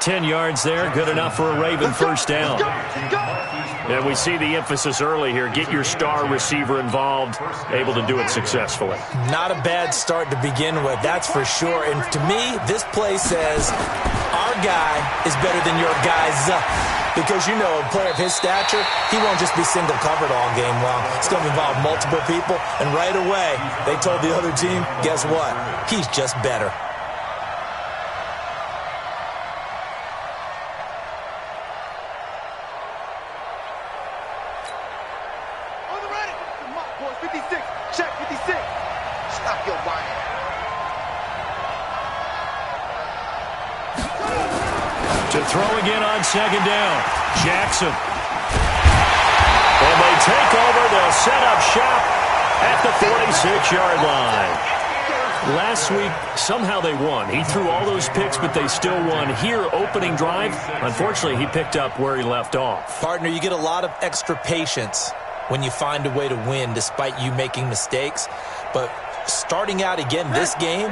10 yards there, good enough for a Raven first down. And we see the emphasis early here. Get your star receiver involved, able to do it successfully. Not a bad start to begin with, that's for sure. And to me, this play says our guy is better than your guys. Because, you know, a player of his stature, he won't just be single covered all game long. It's going to involve multiple people. And right away, they told the other team, guess what? He's just better. To throw again on second down, Jackson. And they take over. They'll set up shop at the 46-yard line. Last week, somehow they won. He threw all those picks, but they still won. Here, opening drive, unfortunately, he picked up where he left off. Partner, you get a lot of extra patience when you find a way to win despite you making mistakes. But starting out again this game,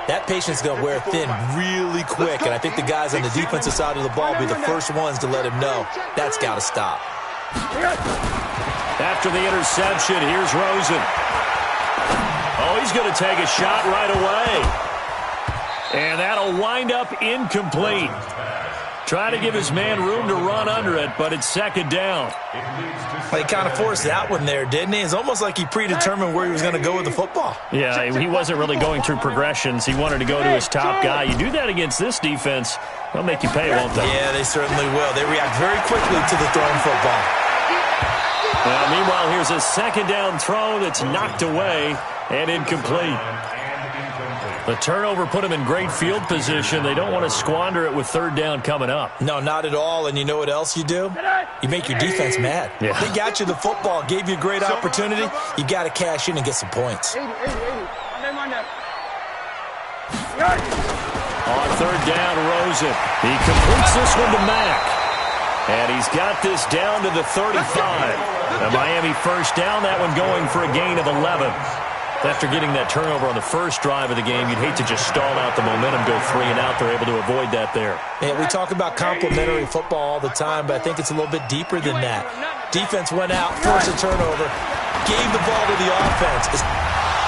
that patience is going to wear thin really quick, and I think the guys on the defensive side of the ball will be the first ones to let him know that's got to stop. After the interception, here's Rosen. Oh, he's going to take a shot right away. And that'll wind up incomplete. Try to give his man room to run under it, but it's second down. Well, he kind of forced that one there, didn't he? It's almost like he predetermined where he was going to go with the football. Yeah, he wasn't really going through progressions. He wanted to go to his top guy. You do that against this defense, they'll make you pay, won't they? Yeah, they certainly will. They react very quickly to the thrown football. Well, meanwhile, here's a second down throw that's knocked away and incomplete. The turnover put them in great field position. They don't want to squander it with third down coming up. No, not at all. And you know what else you do? You make your defense mad. Yeah. They got you the football, gave you a great opportunity. You got to cash in and get some points. On third down, Rosen. He completes this one to Mack. And he's got this down to the 35. The Miami first down, that one going for a gain of 11. After getting that turnover on the first drive of the game, you'd hate to just stall out the momentum, go 3 and out. They're able to avoid that there. Yeah, we talk about complementary football all the time, but I think it's a little bit deeper than that. Defense went out, forced a turnover, gave the ball to the offense.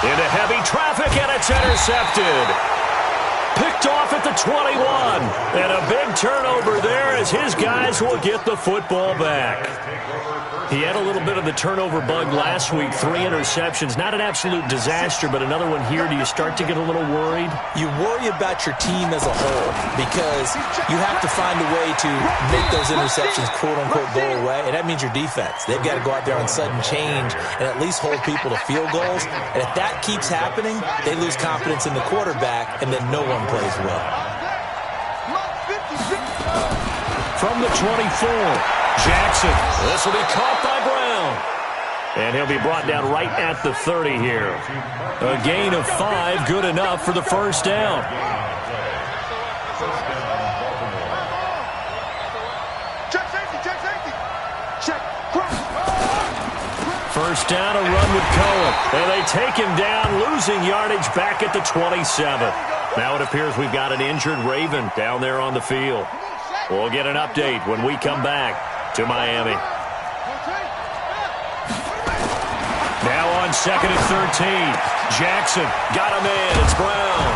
Into heavy traffic, and it's intercepted. Picked off at the 21. And a big turnover there as his guys will get the football back. He had a little bit of the turnover bug last week, 3 interceptions. Not an absolute disaster, but another one here. Do you start to get a little worried? You worry about your team as a whole because you have to find a way to make those interceptions, quote-unquote, go away, and that means your defense. They've got to go out there on sudden change and at least hold people to field goals. And if that keeps happening, they lose confidence in the quarterback, and then no one plays well. From the 24, Jackson. This will be caught by Brown. And he'll be brought down right at the 30 here. A gain of 5, good enough for the first down. Check safety, check safety. Check, cross. First down, a run with Cohen. And they take him down, losing yardage back at the 27. Now it appears we've got an injured Raven down there on the field. We'll get an update when we come back to Miami. Now on second and 13. Jackson got a man. It's Brown.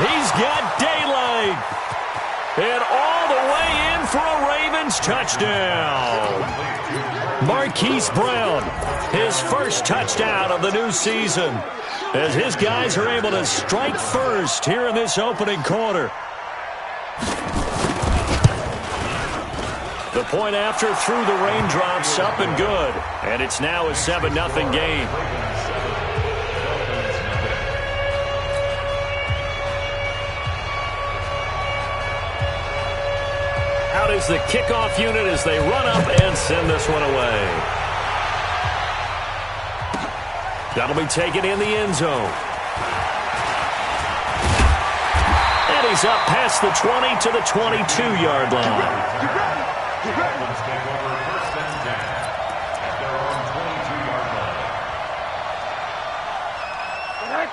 He's got daylight. And all the way in for a Ravens touchdown. Marquise Brown, his first touchdown of the new season, as his guys are able to strike first here in this opening quarter. The point after through the raindrops, up and good. And it's now a 7-0 game. Out is the kickoff unit as they run up and send this one away. That'll be taken in the end zone. And he's up past the 20 to the 22-yard line.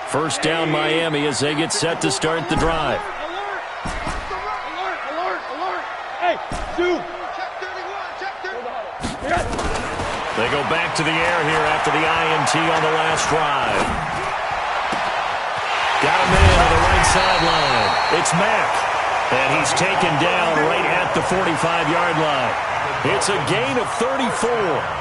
First down Miami as they get set to start the drive. Alert. Hey, dude. Check 31, check 31. They go back to the air here after the INT on the last drive. Got him in on the right sideline. It's Mack. And he's taken down right at the 45-yard line. It's a gain of 34.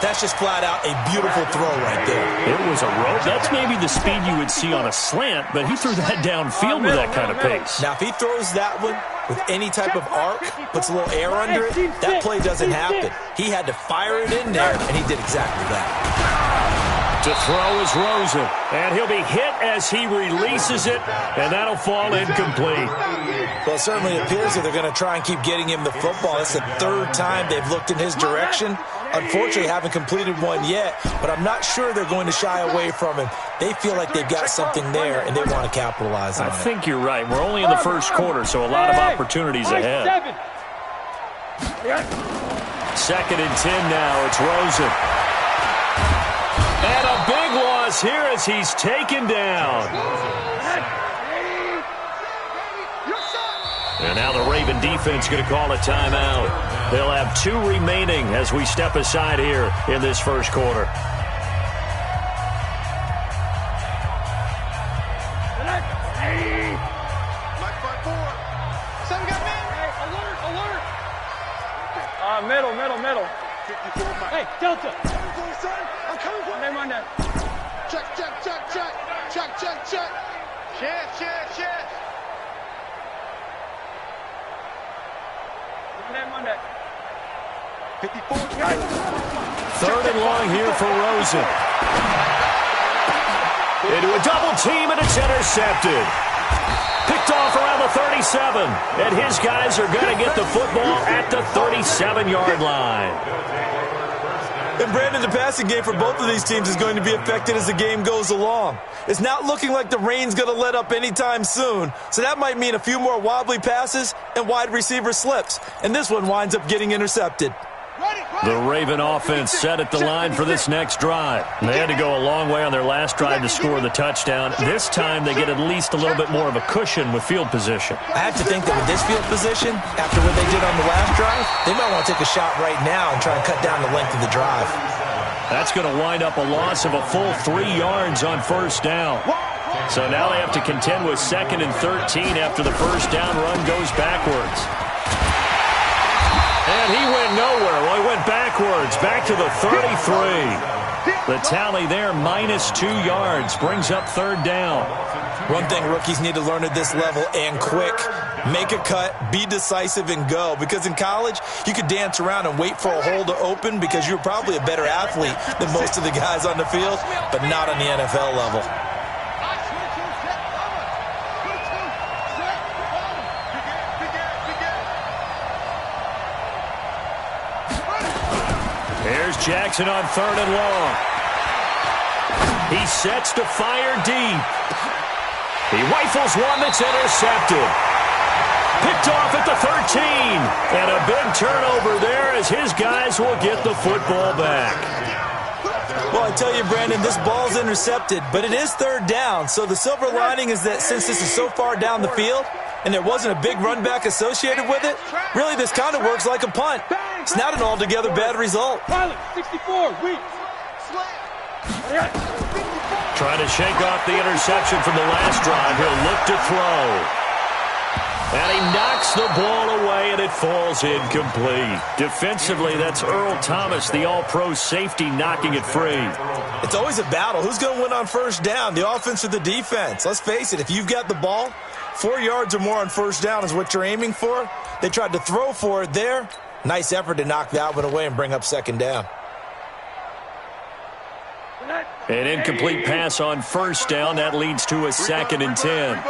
That's just flat out a beautiful throw right there. It was a rope. That's maybe the speed you would see on a slant, but he threw that downfield with that kind of pace. Now, if he throws that one with any type of arc, puts a little air under it, that play doesn't happen. He had to fire it in there, and he did exactly that. To throw is Rosen, and he'll be hit as he releases it, and that'll fall incomplete. Well, it certainly appears that they're going to try and keep getting him the football. It's the third time they've looked in his direction. Unfortunately, haven't completed one yet, but I'm not sure they're going to shy away from him. They feel like they've got something there, and they want to capitalize on it. I think you're right. We're only in the first quarter, so a lot of opportunities ahead. 2nd and 10 now. It's Rosen. And a big loss here as he's taken down. And now the Raven defense going to call a timeout. They'll have 2 remaining as we step aside here in this first quarter. Middle. Hey, Delta. I'm coming for you. Name on that. Check. Check. Name on that. 54. 3rd and long here for Rosen. Into a double team, and it's intercepted. Picked off around the 37, and his guys are going to get the football at the 37-yard line. And Brandon, the passing game for both of these teams is going to be affected as the game goes along. It's not looking like the rain's going to let up anytime soon, so that might mean a few more wobbly passes and wide receiver slips, and this one winds up getting intercepted. The Raven offense set at the line for this next drive. They had to go a long way on their last drive to score the touchdown. This time they get at least a little bit more of a cushion with field position. I have to think that with this field position, after what they did on the last drive, they might want to take a shot right now and try and cut down the length of the drive. That's going to wind up a loss of a full 3 yards on first down. So now they have to contend with 2nd and 13 after the first down run goes backwards. And he went nowhere. Well, he went backwards, back to the 33. The tally there, -2 yards, brings up 3rd down. One thing rookies need to learn at this level, and quick. Make a cut, be decisive, and go. Because in college, you could dance around and wait for a hole to open because you're probably a better athlete than most of the guys on the field, but not on the NFL level. Here's Jackson on 3rd and long. He sets to fire deep. He rifles one that's intercepted. Picked off at the 13. And a big turnover there as his guys will get the football back. Well, I tell you, Brandon, this ball's intercepted, but it is 3rd down. So the silver lining is that since this is so far down the field and there wasn't a big run back associated with it, really this kind of works like a punt. It's not an altogether bad result. 64, weak. Trying to shake off the interception from the last drive. He'll look to throw. And he knocks the ball away, and it falls incomplete. Defensively, that's Earl Thomas, the all-pro safety, knocking it free. It's always a battle. Who's going to win on first down, the offense or the defense? Let's face it, if you've got the ball, 4 yards or more on first down is what you're aiming for. They tried to throw for it there. Nice effort to knock that one away and bring up 2nd down. An incomplete pass on first down. That leads to a 2nd and 10.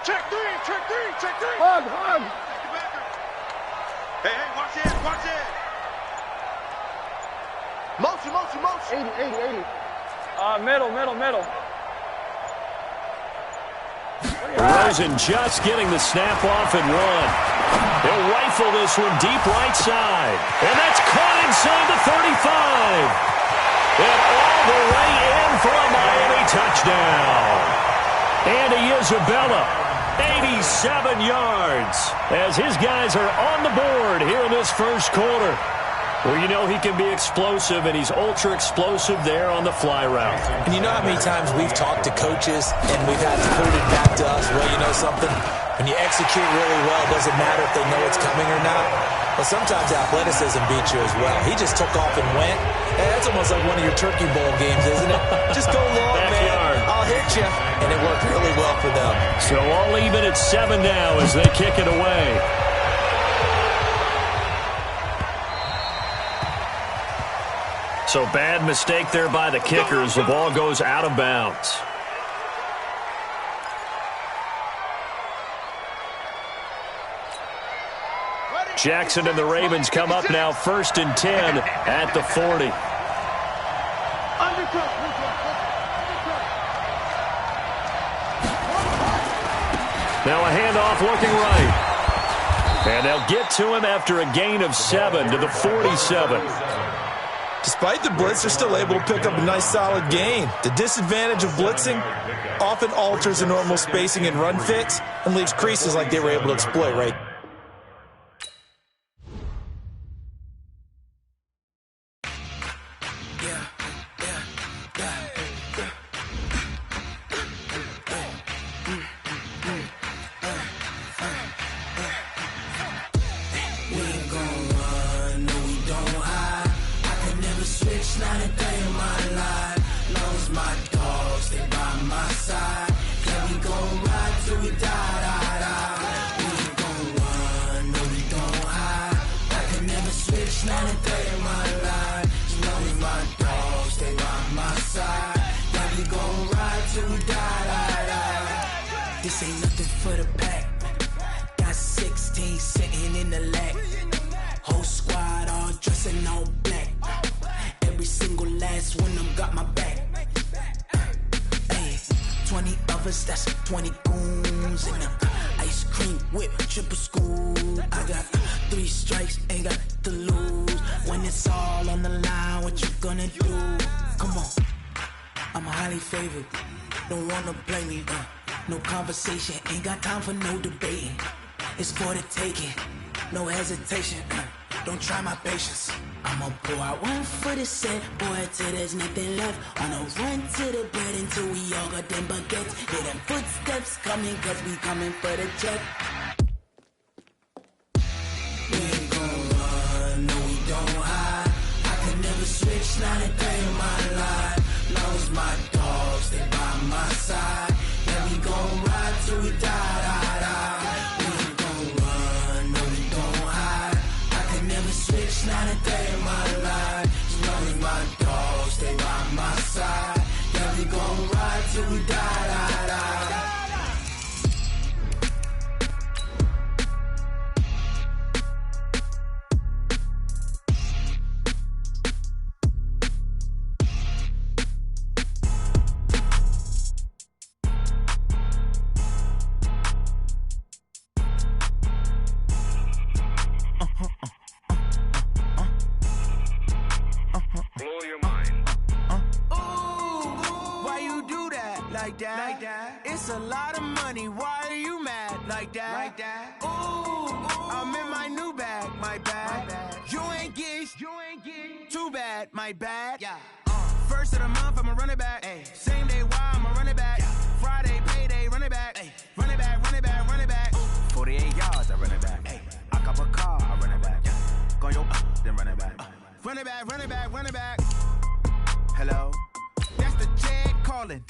Check three. Hug. Hey, watch it. Motion. 80. Middle. Rosen just getting the snap off and one. He'll rifle this one deep right side. And that's caught inside the 35. And all the way in for a Miami touchdown. Andy Isabella, 87 yards, as his guys are on the board here in this first quarter. Well, you know he can be explosive, and he's ultra-explosive there on the fly route. And you know how many times we've talked to coaches and we've had to quote it back to us, well, you know something? When you execute really well, it doesn't matter if they know it's coming or not. But sometimes athleticism beats you as well. He just took off and went. Hey, that's almost like one of your Turkey Bowl games, isn't it? Just go long, man. I'll hit you. And it worked really well for them. So all even at 7 now as they kick it away. So bad mistake there by the kickers. The ball goes out of bounds. Jackson and the Ravens come up now 1st and 10 at the 40. Now a handoff looking right. And they'll get to him after a gain of 7 to the 47. Despite the blitz, they're still able to pick up a nice solid gain. The disadvantage of blitzing often alters the normal spacing and run fits and leaves creases like they were able to exploit right. This ain't nothing for the pack. Got 16 sitting in the lag. Whole squad all dressing all black. Every single last one of them got my back. Hey, 20 of us, that's 20 goons in the ice cream whip, triple scoop. I got 3 strikes, ain't got to lose. When it's all on the line, what you gonna do? Come on, I'm highly favored. Don't wanna blame me, no conversation, ain't got time for no debating. It's for the taking, no hesitation. Don't try my patience. I'ma pour out one for the set, boy, till there's nothing left. On a run to the bread until we all got them baguettes. Hear them footsteps coming, cause we coming for the check. We ain't gon' run, no we don't hide. I can never switch, not a day in my life. Long as my dogs stay by my side. Yeah, we gon' ride till we die. We ain't gon' run, no we don't hide. I can never switch, not a day in my life. As long as my dogs stay by my side. Yeah, we gon' ride till we die. Like that. It's a lot of money. Why are you mad like that? Like that. Ooh, I'm in my new bag. My bad. You ain't get too bad. My bad. Yeah. First of the month, I'ma run it back. Ay. Same day, why I'ma run it back. Yeah. Friday, payday, run it back. Ay. Run it back, run it back, run it back. 48 yards, I run it back. Ay. I cop a car, I run it back. Yeah. Go yo, then run it back. Run it back, run it back, run it back. Hello. That's the Jag calling.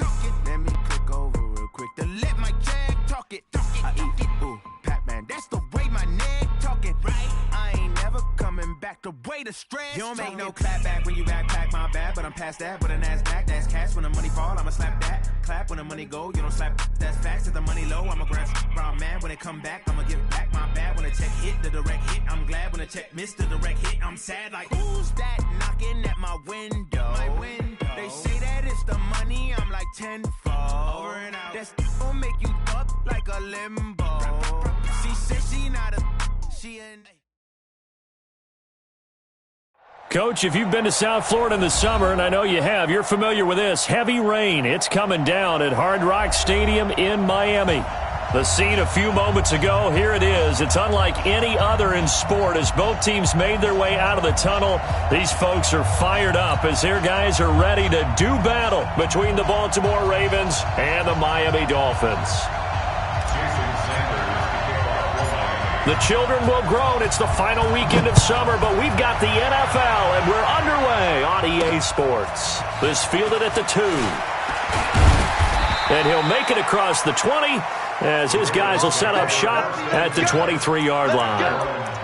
Let me click over real quick to let my Jag talk it. I eat it, ooh, Pac-Man. That's the way my neck talking. Right? I ain't never coming back the way the stress. You don't make no clap back when you backpack, my bad. But I'm past that with a NASDAQ. That's cash when the money fall. I'ma slap that. Clap when the money go. You don't slap. That's facts. If the money low, I'ma grab brown man. When it come back, I'ma give back my bad. When the check hit, the direct hit. I'm glad when the check missed the direct hit. I'm sad like, who's that knocking at my window? My window. They say that it's the money, I'm like tenfold. Over and out. That's gon' make you up like a limbo. She said she not a, she ain't. Coach, if you've been to South Florida in the summer, and I know you have, you're familiar with this. Heavy rain. It's coming down at Hard Rock Stadium in Miami. The scene a few moments ago, here it is. It's unlike any other in sport as both teams made their way out of the tunnel. These folks are fired up as their guys are ready to do battle between the Baltimore Ravens and the Miami Dolphins. The children will groan. It's the final weekend of summer, but we've got the NFL, and we're underway on EA Sports. This fielded at the 2. And he'll make it across the 20 as his guys will set up shop at the 23-yard line.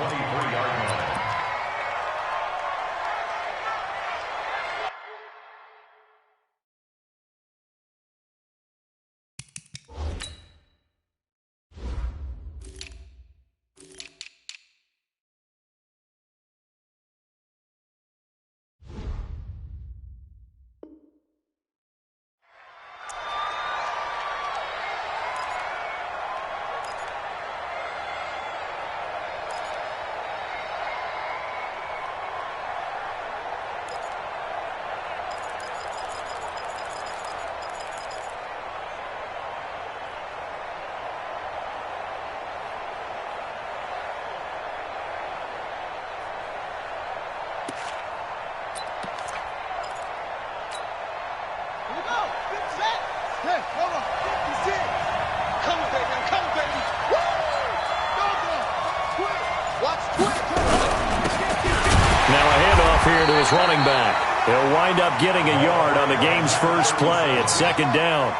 Running back. He'll wind up getting a yard on the game's first play at second down. A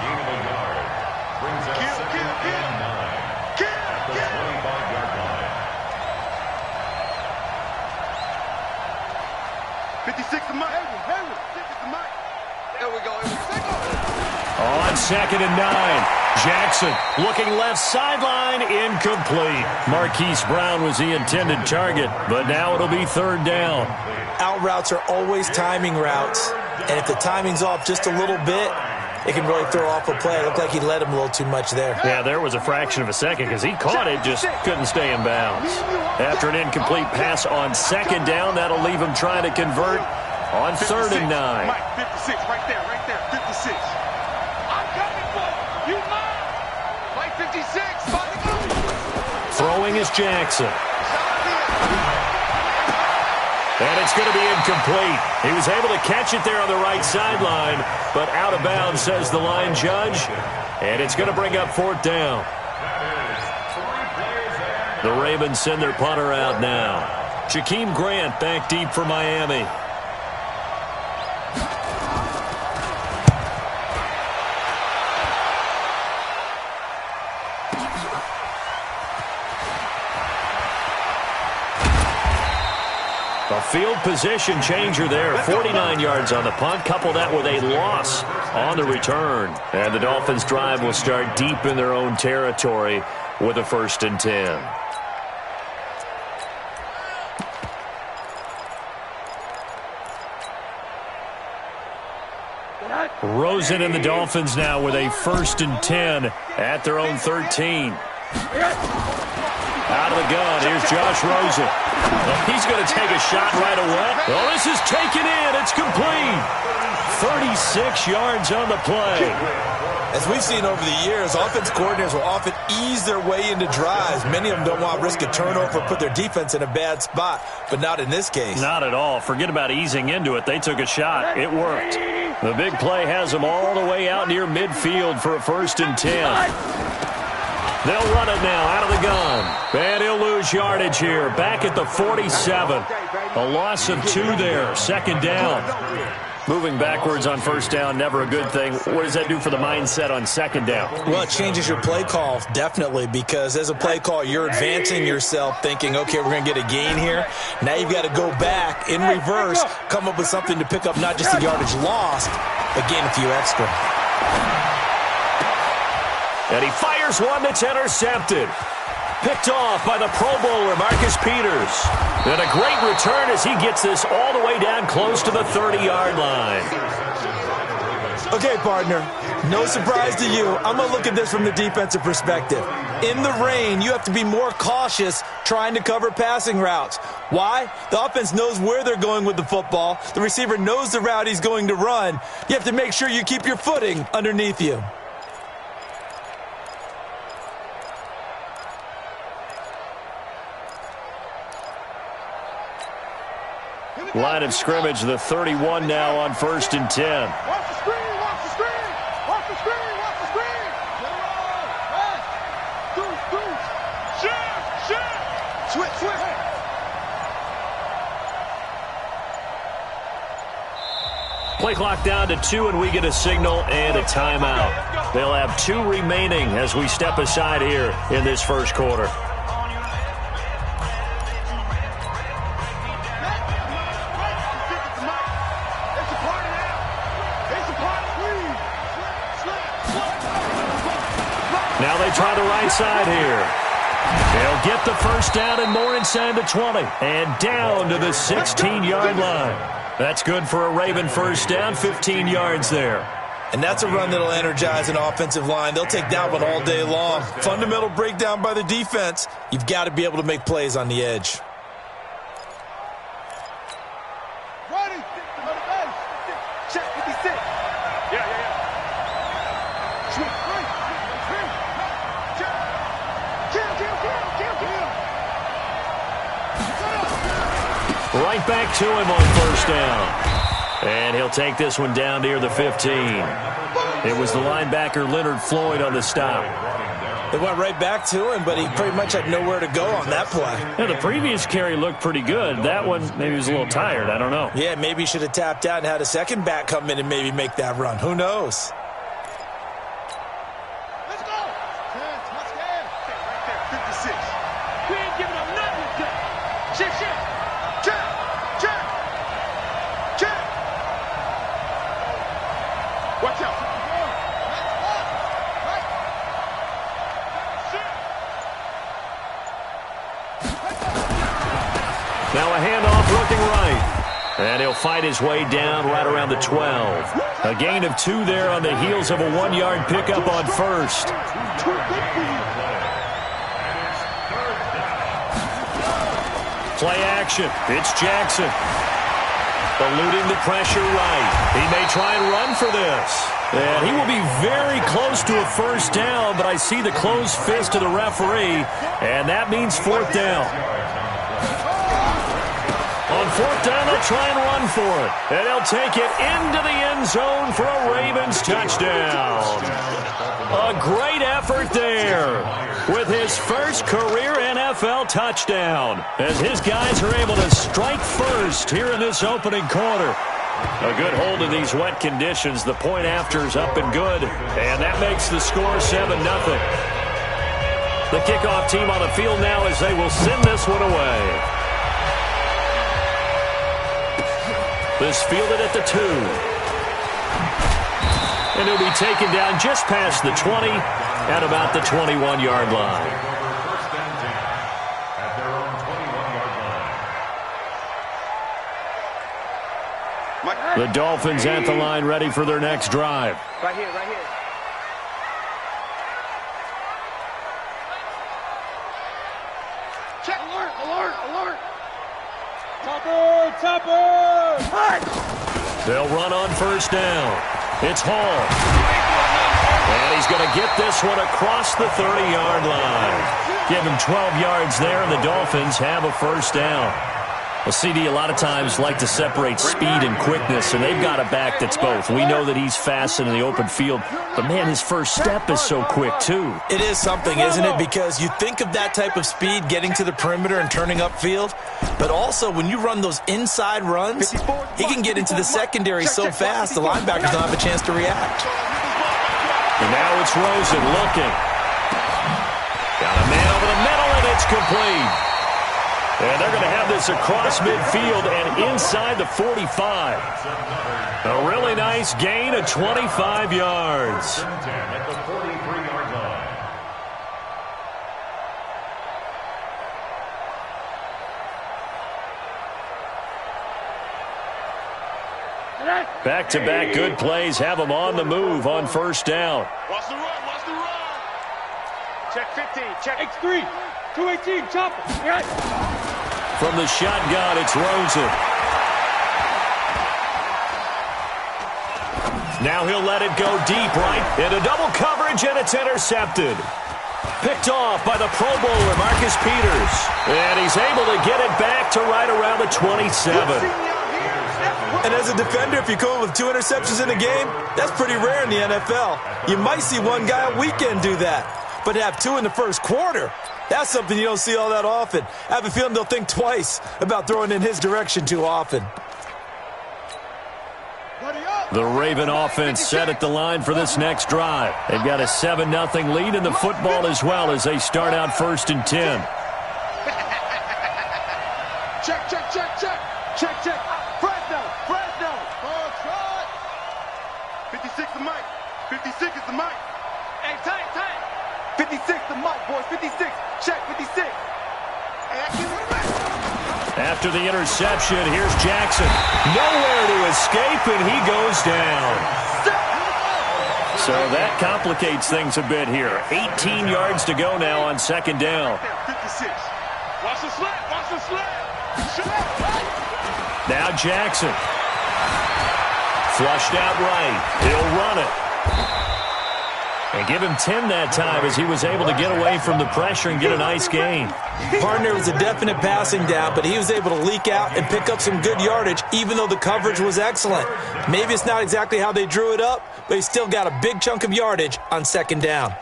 gain of a yard brings us second and 9 at the 25-yard line. 56 to Mike. There we go. On second and 9. Jackson looking left sideline, incomplete. Marquise Brown was the intended target, but now it'll be third down. Out routes are always timing routes, and if the timing's off just a little bit, it can really throw off a play. It looked like he led him a little too much there. Yeah, there was a fraction of a second because he caught it, just couldn't stay in bounds. After an incomplete pass on second down, that'll leave him trying to convert on 3rd and 9. Mike, 56, right there, 56. I'm coming for you, Mike. Mike, 56, Throwing is Jackson. And it's going to be incomplete. He was able to catch it there on the right sideline, but out of bounds, says the line judge. And it's going to bring up 4th down. The Ravens send their punter out now. Jakeem Grant back deep for Miami. A field position changer there. 49 yards on the punt. Couple that with a loss on the return. And the Dolphins' drive will start deep in their own territory with a 1st and 10. Rosen and the Dolphins now with a 1st and 10 at their own 13. Out of the gun, here's Josh Rosen. He's going to take a shot right away. Oh, this is taken in. It's complete. 36 yards on the play. As we've seen over the years, offense coordinators will often ease their way into drives. Many of them don't want to risk a turnover or put their defense in a bad spot, but not in this case. Not at all. Forget about easing into it. They took a shot. It worked. The big play has them all the way out near midfield for a 1st and 10. They'll run it now out of the gun. And he'll lose yardage here. Back at the 47. A loss of 2 there. 2nd down. Moving backwards on 1st down, never a good thing. What does that do for the mindset on 2nd down? Well, it changes your play call, definitely, because as a play call, you're advancing yourself thinking, okay, we're going to get a gain here. Now you've got to go back in reverse, come up with something to pick up not just the yardage lost, but gain a few extra. And he fires one that's intercepted. Picked off by the Pro Bowler, Marcus Peters. And a great return as he gets this all the way down close to the 30-yard line. Okay, partner, no surprise to you. I'm going to look at this from the defensive perspective. In the rain, you have to be more cautious trying to cover passing routes. Why? The offense knows where they're going with the football. The receiver knows the route he's going to run. You have to make sure you keep your footing underneath you. Line of scrimmage, the 31 now on 1st and 10. Watch the screen, watch the screen, watch the screen, watch the screen. Get it on, pass. Deuce. Shift. Switch. Play clock down to 2, and we get a signal and a timeout. They'll have 2 remaining as we step aside here in this first quarter. Now they try the right side here. They'll get the first down and more inside the 20. And down to the 16-yard line. That's good for a Raven first down, 15 yards there. And that's a run that'll energize an offensive line. They'll take that one all day long. Fundamental breakdown by the defense. You've got to be able to make plays on the edge. Ready. Check 56. Yeah. Switch. Right back to him on first down. And he'll take this one down near the 15. It was the linebacker Leonard Floyd on the stop. They went right back to him, but he pretty much had nowhere to go on that play. Yeah, the previous carry looked pretty good. That one, maybe he was a little tired. I don't know. Yeah, maybe he should have tapped out and had a second back come in and maybe make that run. Who knows? Let's go. 10, let's go. Right there, 56. We ain't giving up nothing today. Check. Watch out. Now a handoff looking right. And he'll fight his way down right around the 12. A gain of 2 there on the heels of a 1-yard pickup on first. Play action. It's Jackson. Eluding the pressure right. He may try and run for this. And he will be very close to a first down, but I see the closed fist of the referee, and that means 4th down. On 4th down, they'll try and run for it. And they'll take it into the end zone for a Ravens touchdown. A great effort there with his first career NFL touchdown as his guys are able to strike first here in this opening quarter. A good hold in these wet conditions. The point after is up and good, and that makes the score 7-0. The kickoff team on the field now as they will send this one away. This fielded at the 2. And he'll be taken down just past the 20 at about the 21-yard line. First and 10 at their own 21-yard line. The Dolphins at the line ready for their next drive. Right here. Check. Alert. Topper. They'll run on first down. It's Hall. And he's going to get this one across the 30-yard line. Give him 12 yards there, and the Dolphins have a first down. Well, CD a lot of times like to separate speed and quickness, and they've got a back that's both. We know that he's fast in the open field, but, man, his first step is so quick, too. It is something, isn't it? Because you think of that type of speed getting to the perimeter and turning upfield, but also when you run those inside runs, he can get into the secondary so fast the linebackers don't have a chance to react. And now it's Rosen looking. Got a man over the middle, and it's complete. And they're going to have this across midfield and inside the 45. A really nice gain of 25 yards. At the 43-yard line. Back-to-back good plays have them on the move on first down. Watch the run. Check 15. Check X3. 218. Chopper. Right. From the shotgun, it's Rosen. Now he'll let it go deep right into double coverage, and it's intercepted. Picked off by the Pro Bowler, Marcus Peters. And he's able to get it back to right around the 27. And as a defender, if you come with 2 interceptions in a game, that's pretty rare in the NFL. You might see one guy a weekend do that. But to have 2 in the first quarter, that's something you don't see all that often. I have a feeling they'll think twice about throwing in his direction too often. The Raven offense set at the line for this next drive. They've got a 7-0 lead in the football as well as they start out 1st and 10. Check, check, check, check. Check, check. Fresno. 56 the mic. 56 is the mic. Hey, tight. 56 the mic, boys. 56. Check, 56. Hey, I keep it right. After the interception, here's Jackson. Nowhere to escape, and he goes down. So that complicates things a bit here. 18 yards to go now on 2nd down. 56. Watch the slap. Now Jackson. Flushed out right. He'll run it. And give him 10 that time as he was able to get away from the pressure and get a nice gain. Partner was a definite passing down, but he was able to leak out and pick up some good yardage, even though the coverage was excellent. Maybe it's not exactly how they drew it up, but he still got a big chunk of yardage on 2nd down.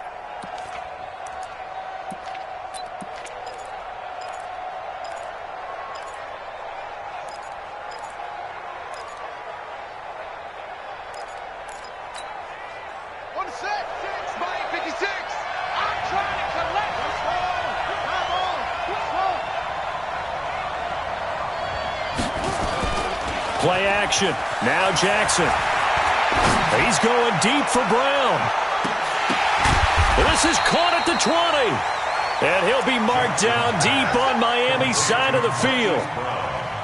Play action. Now Jackson. He's going deep for Brown. This is caught at the 20. And he'll be marked down deep on Miami's side of the field.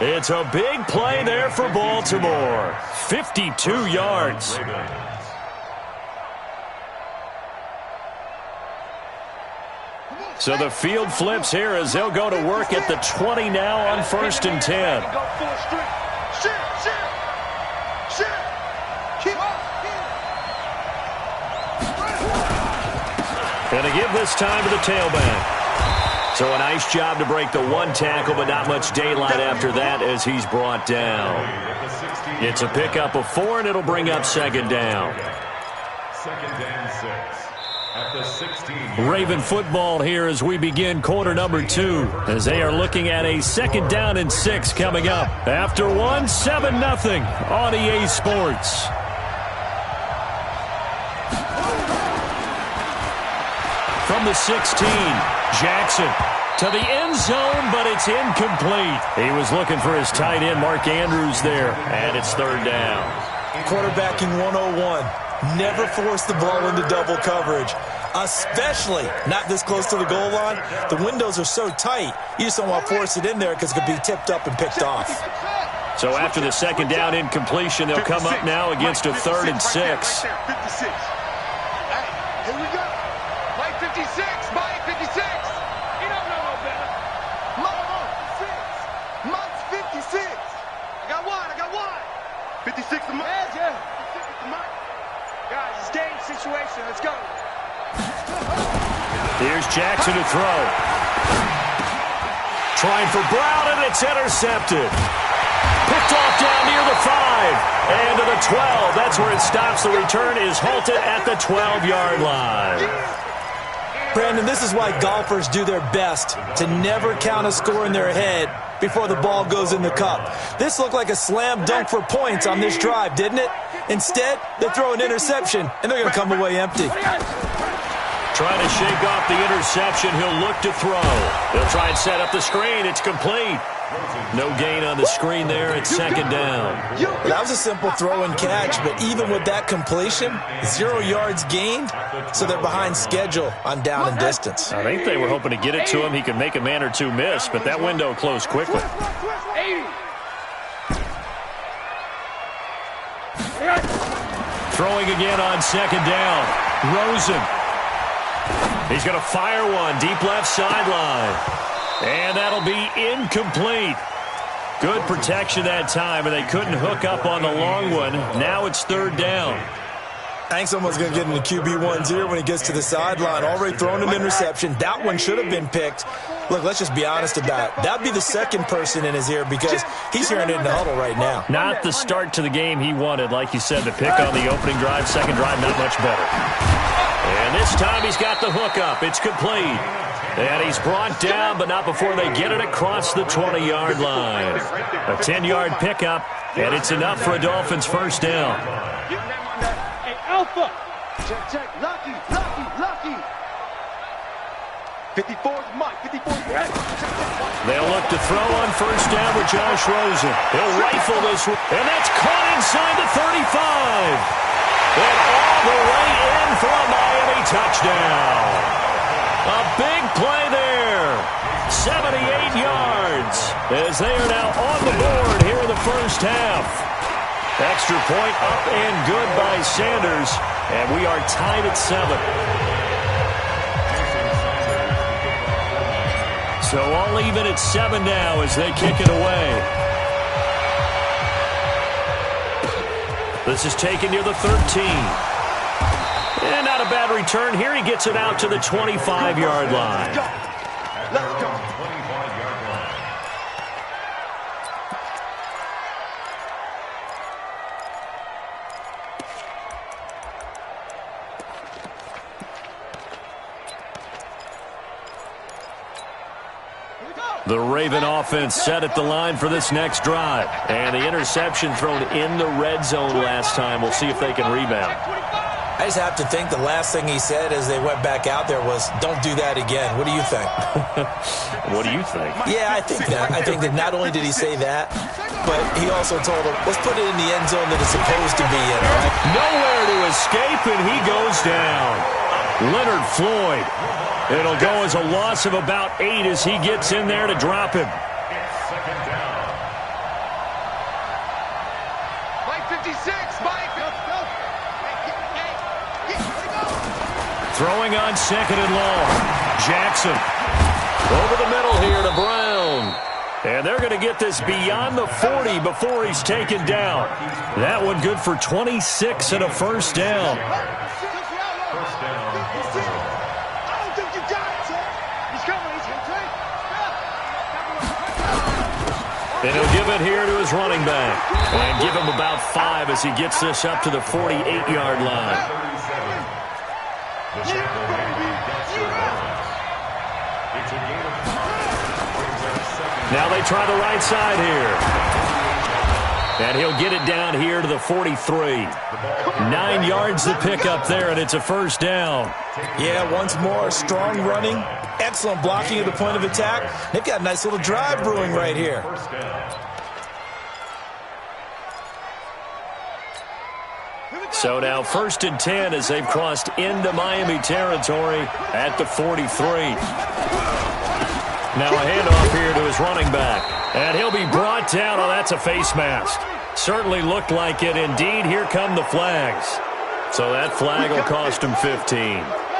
It's a big play there for Baltimore. 52 yards. So the field flips here as they'll go to work at the 20 now on 1st and 10. Going to give this time to the tailback. So a nice job to break the 1 tackle, but not much daylight after that as he's brought down. It's a pickup of 4, and it'll bring up 2nd down. 2nd and 6 at the 16. Raven football here as we begin quarter number 2, as they are looking at a 2nd down and 6 coming up. After 1, 7-0 on EA Sports. From the 16, Jackson to the end zone, but it's incomplete. He was looking for his tight end, Mark Andrews, there, and it's 3rd down. Quarterbacking 101. Never force the ball into double coverage, especially not this close to the goal line. The windows are so tight, you just don't want to force it in there because it could be tipped up and picked off. So after the 2nd down incompletion, they'll come up now against a 3rd and 6. 56. Hey, here we go. Mike 56. Mike 56. He don't know no better. Mike's 56. I got one. 56 to Mike. Yeah. 56 to Mike. Guys, it's game situation. Let's go. Here's Jackson to throw. Trying for Brown, and it's intercepted. Picked off down near the 5. And to the 12. That's where it stops. The return is halted at the 12-yard line. Brandon, this is why golfers do their best to never count a score in their head before the ball goes in the cup. This looked like a slam dunk for points on this drive, didn't it? Instead, they throw an interception, and they're going to come away empty. Trying to shake off the interception. He'll look to throw. He'll try and set up the screen. It's complete. No gain on the screen there. It's 2nd down. That was a simple throw and catch, but even with that completion, 0 yards gained, so they're behind schedule on down and distance. I think they were hoping to get it to him. He could make a man or two miss, but that window closed quickly. Throwing again on 2nd down. Rosen. He's going to fire one deep left sideline. And that'll be incomplete. Good protection that time, and they couldn't hook up on the long one. Now it's third down. I think someone's going to get into QB1's ear when he gets to the sideline. Already thrown an interception. That one should have been picked. Look, let's just be honest about it. That would be the second person in his ear because he's hearing it in the huddle right now. Not the start to the game he wanted. Like you said, the pick on the opening drive, second drive, not much better. And this time he's got the hook up. It's complete. And he's brought down, but not before they get it across the 20-yard line. A 10-yard pickup, and it's enough for a Dolphins first down. Alpha. Check. Lucky. 54's Mike. 54's Mike. They'll look to throw on first down with Josh Rosen. He'll rifle this one, and that's caught inside the 35. And all the way in for a Miami touchdown. A big play there. 78 yards as they are now on the board here in the first half. Extra point up and good by Sanders, and we are tied at 7. So all even at 7 now as they kick it away. This is taken near the 13. And not a bad return here. He gets it out to the 25-yard line. Let's go. The Raven offense set at the line for this next drive. And the interception thrown in the red zone last time. We'll see if they can rebound. I just have to think the last thing he said as they went back out there was, don't do that again. What do you think? What do you think? Yeah, I think that. I think that not only did he say that, but he also told him, let's put it in the end zone that it's supposed to be in, all right? Nowhere to escape, and he goes down. Leonard Floyd. It'll go as a loss of about 8 as he gets in there to drop him. Second down. Mike 56, Mike. Go. Throwing on second and long. Jackson. Over the middle here to Brown. And they're going to get this beyond the 40 before he's taken down. That one good for 26 and a first down. And he'll give it here to his running back. And give him about 5 as he gets this up to the 48-yard line. Now they try the right side here. And he'll get it down here to the 43. 9 yards to pick up there, and it's a first down. Yeah, once more, strong running, excellent blocking at the point of attack. They've got a nice little drive brewing right here. So now first and 10 as they've crossed into Miami territory at the 43. Now a handoff here to his running back. And he'll be brought down. Oh, that's a face mask. Certainly looked like it. Indeed, here come the flags. So that flag will cost him 15.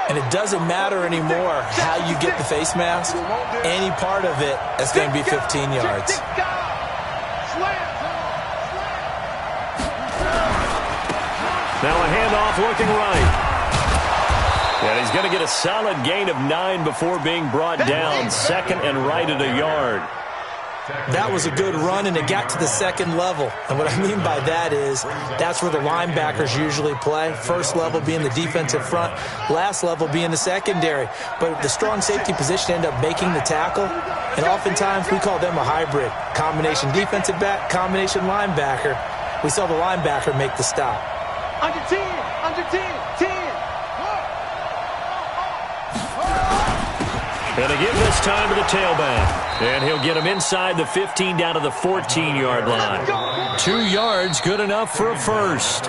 And it doesn't matter anymore how you get the face mask. Any part of it is going to be 15 yards. Now a handoff looking right. And he's going to get a solid gain of 9 before being brought down. Second and right at a yard. That was a good run, and it got to the second level. And what I mean by that is that's where the linebackers usually play. First level being the defensive front, last level being the secondary. But the strong safety position ended up making the tackle, and oftentimes we call them a hybrid. Combination defensive back, combination linebacker. We saw the linebacker make the stop. Under 10, 10. And they give this time to the tailback. And he'll get him inside the 15 down to the 14-yard line. 2 yards, good enough for a first.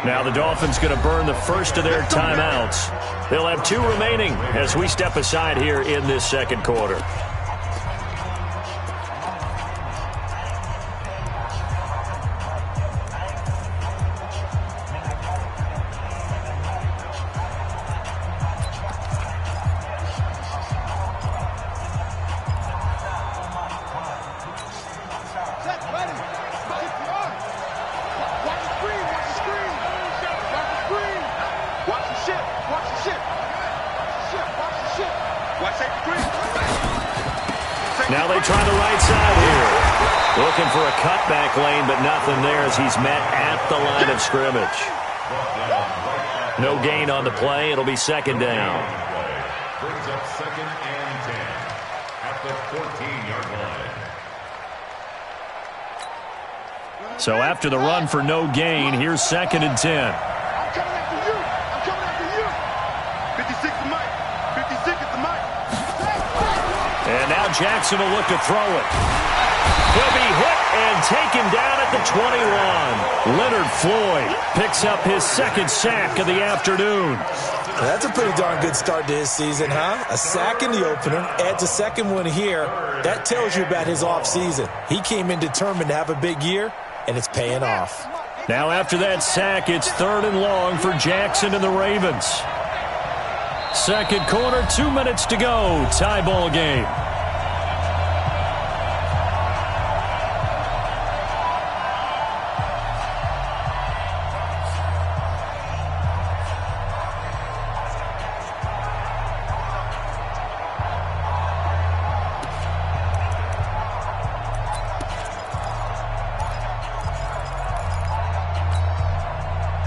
Now the Dolphins going to burn the first of their timeouts. They'll have 2 remaining as we step aside here in this second quarter. shit. Watch the shit. Watch the shit. Watch safety three. Now they try the right side here. Looking for a cutback lane, but nothing there as he's met at the line of scrimmage. No gain on the play. It'll be second down. Brings up 2nd and 10 at the 14-yard line. So after the run for no gain, here's 2nd and 10. I'm coming after you. I'm coming after you. 56 the mic. 56 is the mic. And now Jackson will look to throw it. He'll be hit and taken down at the 21. Leonard Floyd picks up his 2nd sack of the afternoon. That's a pretty darn good start to his season, huh? A sack in the opener, adds a 2nd one here. That tells you about his offseason. He came in determined to have a big year, and it's paying off. Now after that sack, it's 3rd and long for Jackson and the Ravens. Second quarter, 2 minutes to go. Tie ball game.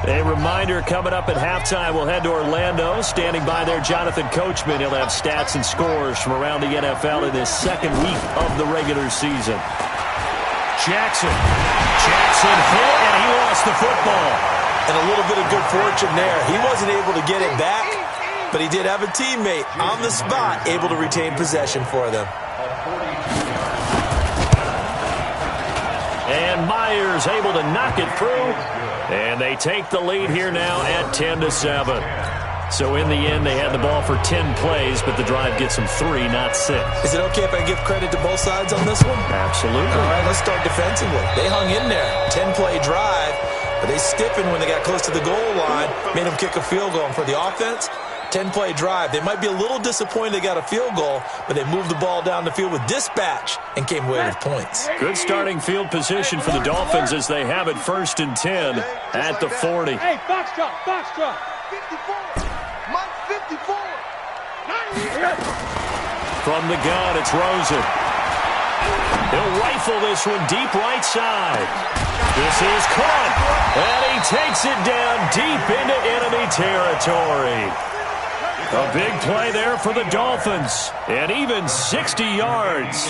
A reminder, coming up at halftime, we'll head to Orlando. Standing by there, Jonathan Coachman. He'll have stats and scores from around the NFL in this 2nd week of the regular season. Jackson hit, and he lost the football. And a little bit of good fortune there. He wasn't able to get it back, but he did have a teammate on the spot able to retain possession for them. And Myers able to knock it through. And they take the lead here now at 10-7. So in the end, they had the ball for 10 plays, but the drive gets them 3, not 6. Is it okay if I give credit to both sides on this one? Absolutely. All right, let's start defensively. They hung in there. 10-play drive, but they stiffened when they got close to the goal line, made them kick a field goal. And for the offense, 10-play drive. They might be a little disappointed they got a field goal, but they moved the ball down the field with dispatch and came away with points. Good starting field position for the Dolphins as they have it 1st and 10 at the 40. Hey, Foxtrot. 54. Mike 54. From the gun, it's Rosen. He'll rifle this one deep right side. This is caught, and he takes it down deep into enemy territory. A big play there for the Dolphins, and even 60 yards.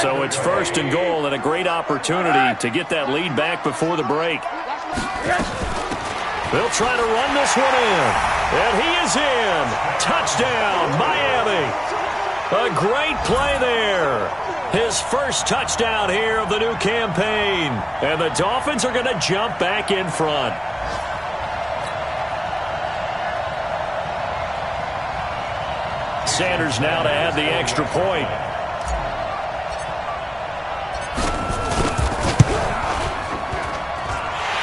So it's 1st and goal, and a great opportunity to get that lead back before the break. They'll try to run this one in, and he is in. Touchdown, Miami. A great play there. His first touchdown here of the new campaign, and the Dolphins are going to jump back in front. Sanders now to add the extra point.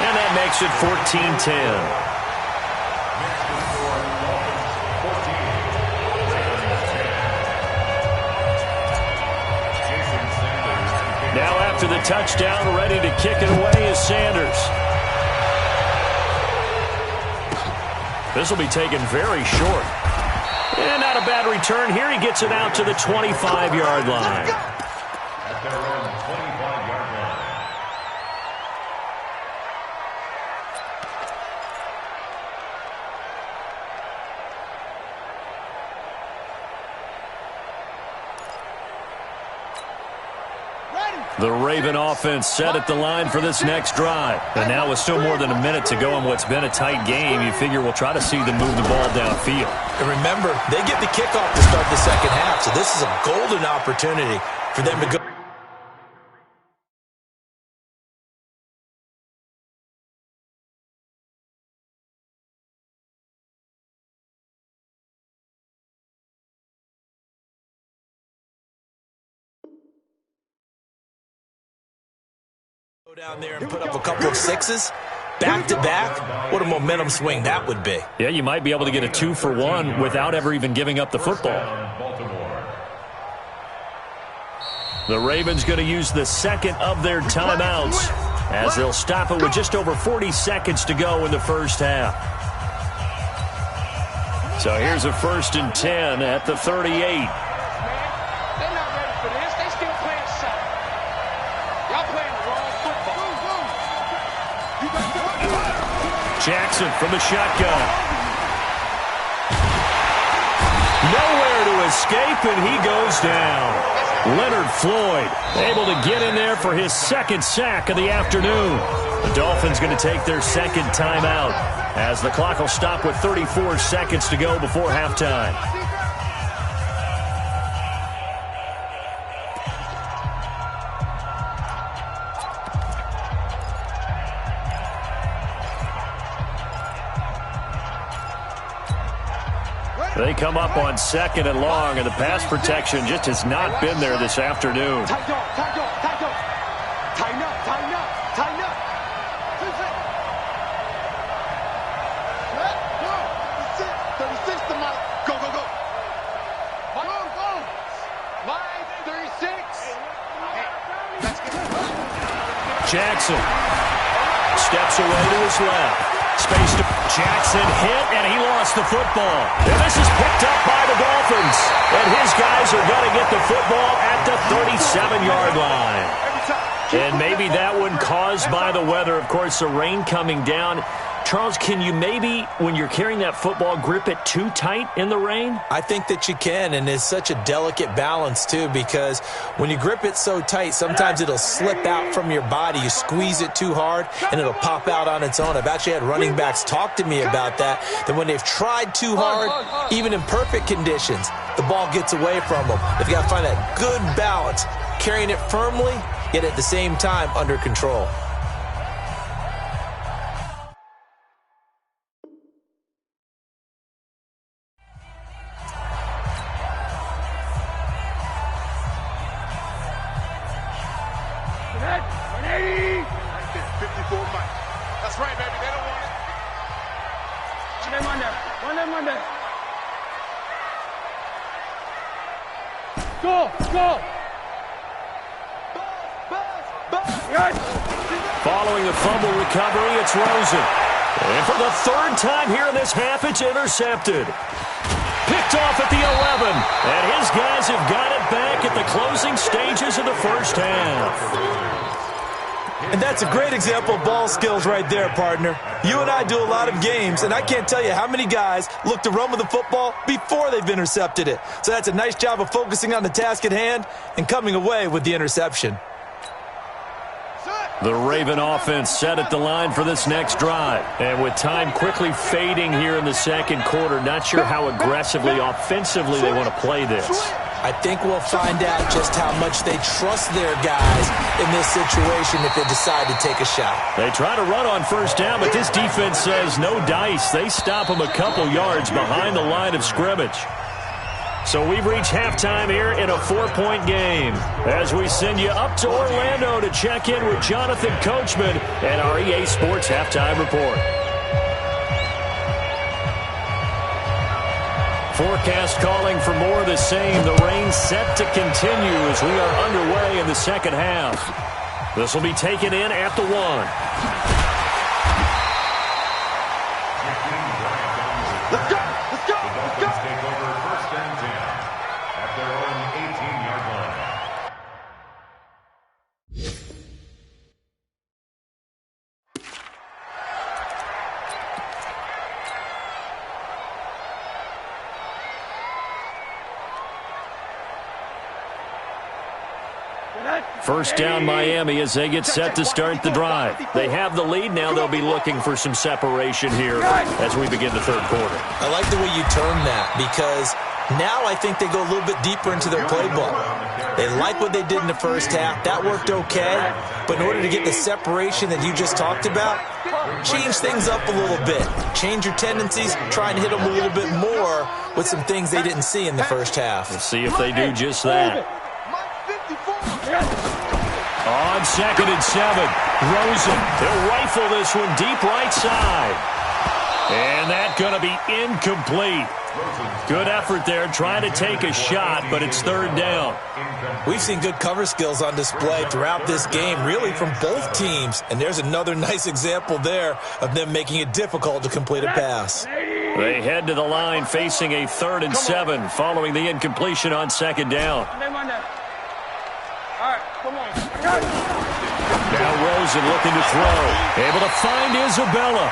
And that makes it 14-10. Now after the touchdown, ready to kick it away is Sanders. This will be taken very short. And not a bad return here. He gets it out to the 25-yard line. At their own 25-yard line. The Raven offense set at the line for this next drive. And now with still more than a minute to go in what's been a tight game, you figure we'll try to see them move the ball downfield. And remember, they get the kickoff to start the second half, so this is a golden opportunity for them to go down there and put up a couple of sixes back-to-back. What a momentum swing that would be. Yeah, you might be able to get a 2-for-1 without ever even giving up the football. The Ravens going to use the second of their timeouts. as they'll stop it with just over 40 seconds to go in the first half. So here's a 1st and 10 at the 38. They're not ready for this. They still playing soccer. Y'all playing the wrong football. Jackson from the shotgun. Nowhere to escape, and he goes down. Leonard Floyd able to get in there for his 2nd sack of the afternoon. The Dolphins going to take their 2nd timeout as the clock will stop with 34 seconds to go before halftime. They come up on 2nd and long, and the pass protection just has not been there this afternoon. Tighten up, tighten up, tighten up. Tighten up, tighten up, tighten up. 2 seconds. Go. 36 to Mike. Go, go, go. Go, go. Line 36. Let's get it. Jackson steps away to his left. Space to Jackson hit, and he lost the football. And this is picked up by the Dolphins. And his guys are going to get the football at the 37-yard line. And maybe that one caused by the weather. Of course, the rain coming down. Charles, can you maybe, when you're carrying that football, grip it too tight in the rain? I think that you can, and it's such a delicate balance, too, because when you grip it so tight, sometimes it'll slip out from your body. You squeeze it too hard, and it'll pop out on its own. I've actually had running backs talk to me about that when they've tried too hard, even in perfect conditions, the ball gets away from them. They've got to find that good balance, carrying it firmly, yet at the same time under control. Following the fumble recovery, it's Rosen. And for the 3rd time here in this half, it's intercepted. Picked off at the 11. And his guys have got it back at the closing stages of the first half. And that's a great example of ball skills right there, partner. You and I do a lot of games, and I can't tell you how many guys look to run with the football before they've intercepted it. So that's a nice job of focusing on the task at hand and coming away with the interception. The Raven offense set at the line for this next drive. And with time quickly fading here in the 2nd quarter, not sure how aggressively, offensively they want to play this. I think we'll find out just how much they trust their guys in this situation if they decide to take a shot. They try to run on 1st down, but this defense says no dice. They stop them a couple yards behind the line of scrimmage. So we've reached halftime here in a 4-point game as we send you up to Orlando to check in with Jonathan Coachman and our EA Sports Halftime Report. Forecast calling for more of the same. The rain set to continue as we are underway in the 2nd half. This will be taken in at the 1. Let's go! Let's go! The Dolphins take over 1st and 10 at their own 18-yard line. First down Miami as they get set to start the drive. They have the lead. Now they'll be looking for some separation here as we begin the 3rd quarter. I like the way you term that because now I think they go a little bit deeper into their playbook. They like what they did in the first half. That worked okay. But in order to get the separation that you just talked about, change things up a little bit. Change your tendencies. Try and hit them a little bit more with some things they didn't see in the first half. We'll see if they do just that. On 2nd and 7, Rosen. He'll rifle this one deep right side. And that's going to be incomplete. Good effort there, trying to take a shot, but it's third down. We've seen good cover skills on display throughout this game, really from both teams. And there's another nice example there of them making it difficult to complete a pass. They head to the line facing a 3rd and 7 following the incompletion on second down. All right, come on. I got it. Now Rosen looking to throw. Able to find Isabella.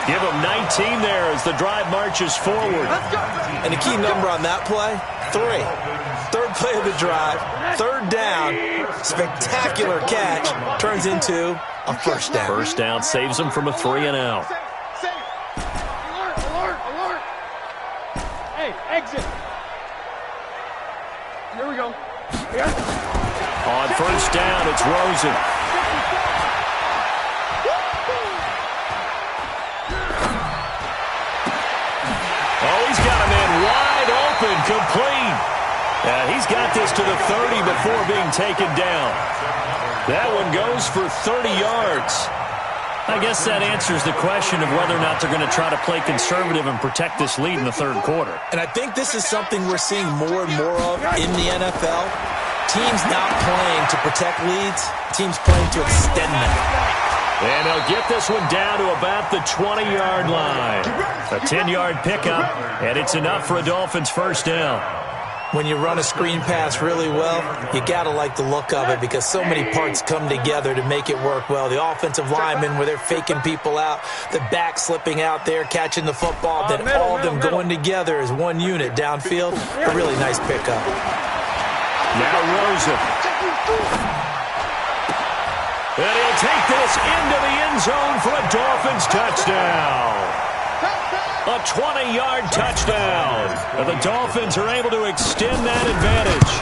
Give him 19 there as the drive marches forward. And the key number on that play, 3. Third play of the drive, third down, spectacular catch, turns into a first down. First down saves them from a 3 and out. Alert. Hey, exit. Here we go. On first down, it's Rosen. Oh, he's got a man wide open, complete. He's got this to the 30 before being taken down. That one goes for 30 yards. I guess that answers the question of whether or not they're going to try to play conservative and protect this lead in the third quarter. And I think this is something we're seeing more and more of in the NFL. Teams not playing to protect leads, teams playing to extend them. And they'll get this one down to about the 20-yard line. A 10-yard pickup, and it's enough for a Dolphins first down. When you run a screen pass really well, you got to like the look of it because so many parts come together to make it work well. The offensive linemen, where they're faking people out, the back slipping out there, catching the football, then all of them going together as one unit downfield. A really nice pickup. Now Rosen. And he'll take this into the end zone for a Dolphins touchdown. A 20-yard touchdown. And the Dolphins are able to extend that advantage.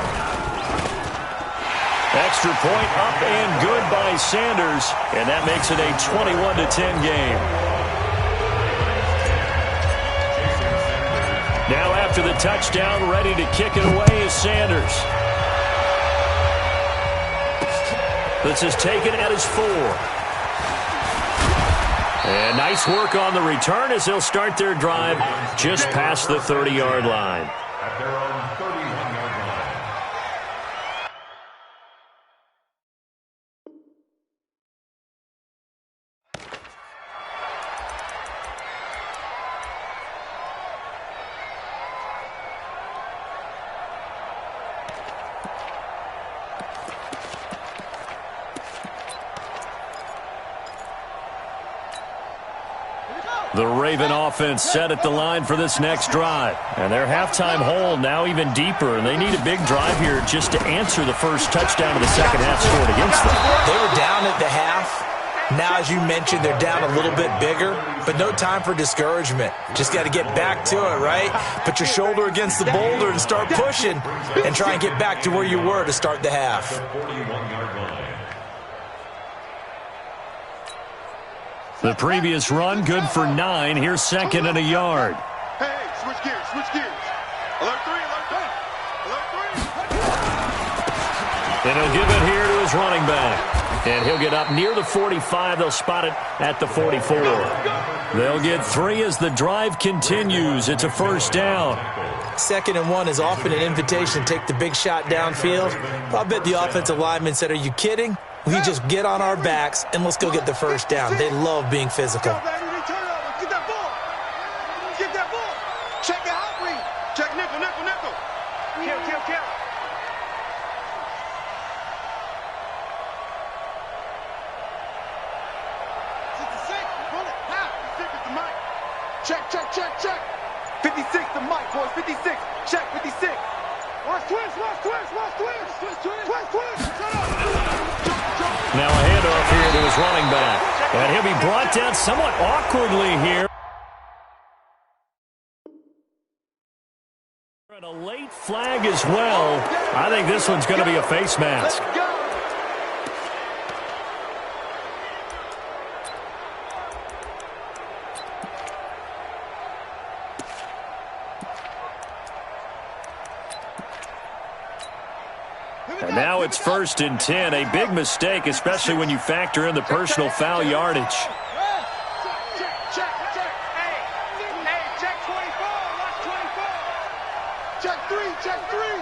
Extra point up and good by Sanders. And that makes it a 21-10 game. Now after the touchdown, ready to kick it away is Sanders. This is taken at his 4. And nice work on the return as they'll start their drive just past the 30-yard line. At their own 31-yard line. The Raven offense set at the line for this next drive. And their halftime hole now even deeper, and they need a big drive here just to answer the first touchdown of the second half scored against them. They were down at the half. Now, as you mentioned, they're down a little bit bigger, but no time for discouragement. Just got to get back to it, right? Put your shoulder against the boulder and start pushing and try and get back to where you were to start the half. 41-yard line. The previous run, good for 9. Here's second and a yard. Hey, switch gears. Alert 3. And he'll give it here to his running back. And he'll get up near the 45. They'll spot it at the 44. They'll get 3 as the drive continues. It's a first down. 2nd and 1 is often an invitation to take the big shot downfield. I bet the offensive lineman said, "Are you kidding? We just get on our backs and let's go get the first down." They love being physical. Get that ball. Check the out read. Check nickel. Kill. 66, run it. Half. 56 is the mic. Check. 56 the mic, boys. 56. Check 56. Watch twist. Shut up. Now a handoff here to his running back. And he'll be brought down somewhat awkwardly here. And a late flag as well. I think this one's going to be a face mask. Let's go. And now it's 1st and 10. A big mistake, especially when you factor in the personal foul yardage. Check. Hey, check 24. Watch three, check three.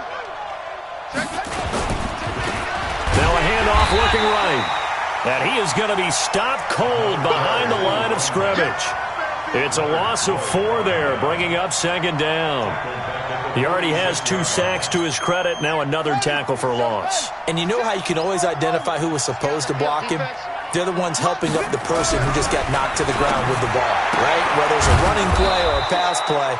Now a handoff looking right. And he is going to be stopped cold behind the line of scrimmage. It's a loss of 4 there, bringing up second down. He already has 2 sacks to his credit, now another tackle for loss. And you know how you can always identify who was supposed to block him? They're the ones helping up the person who just got knocked to the ground with the ball, right? Whether it's a running play or a pass play,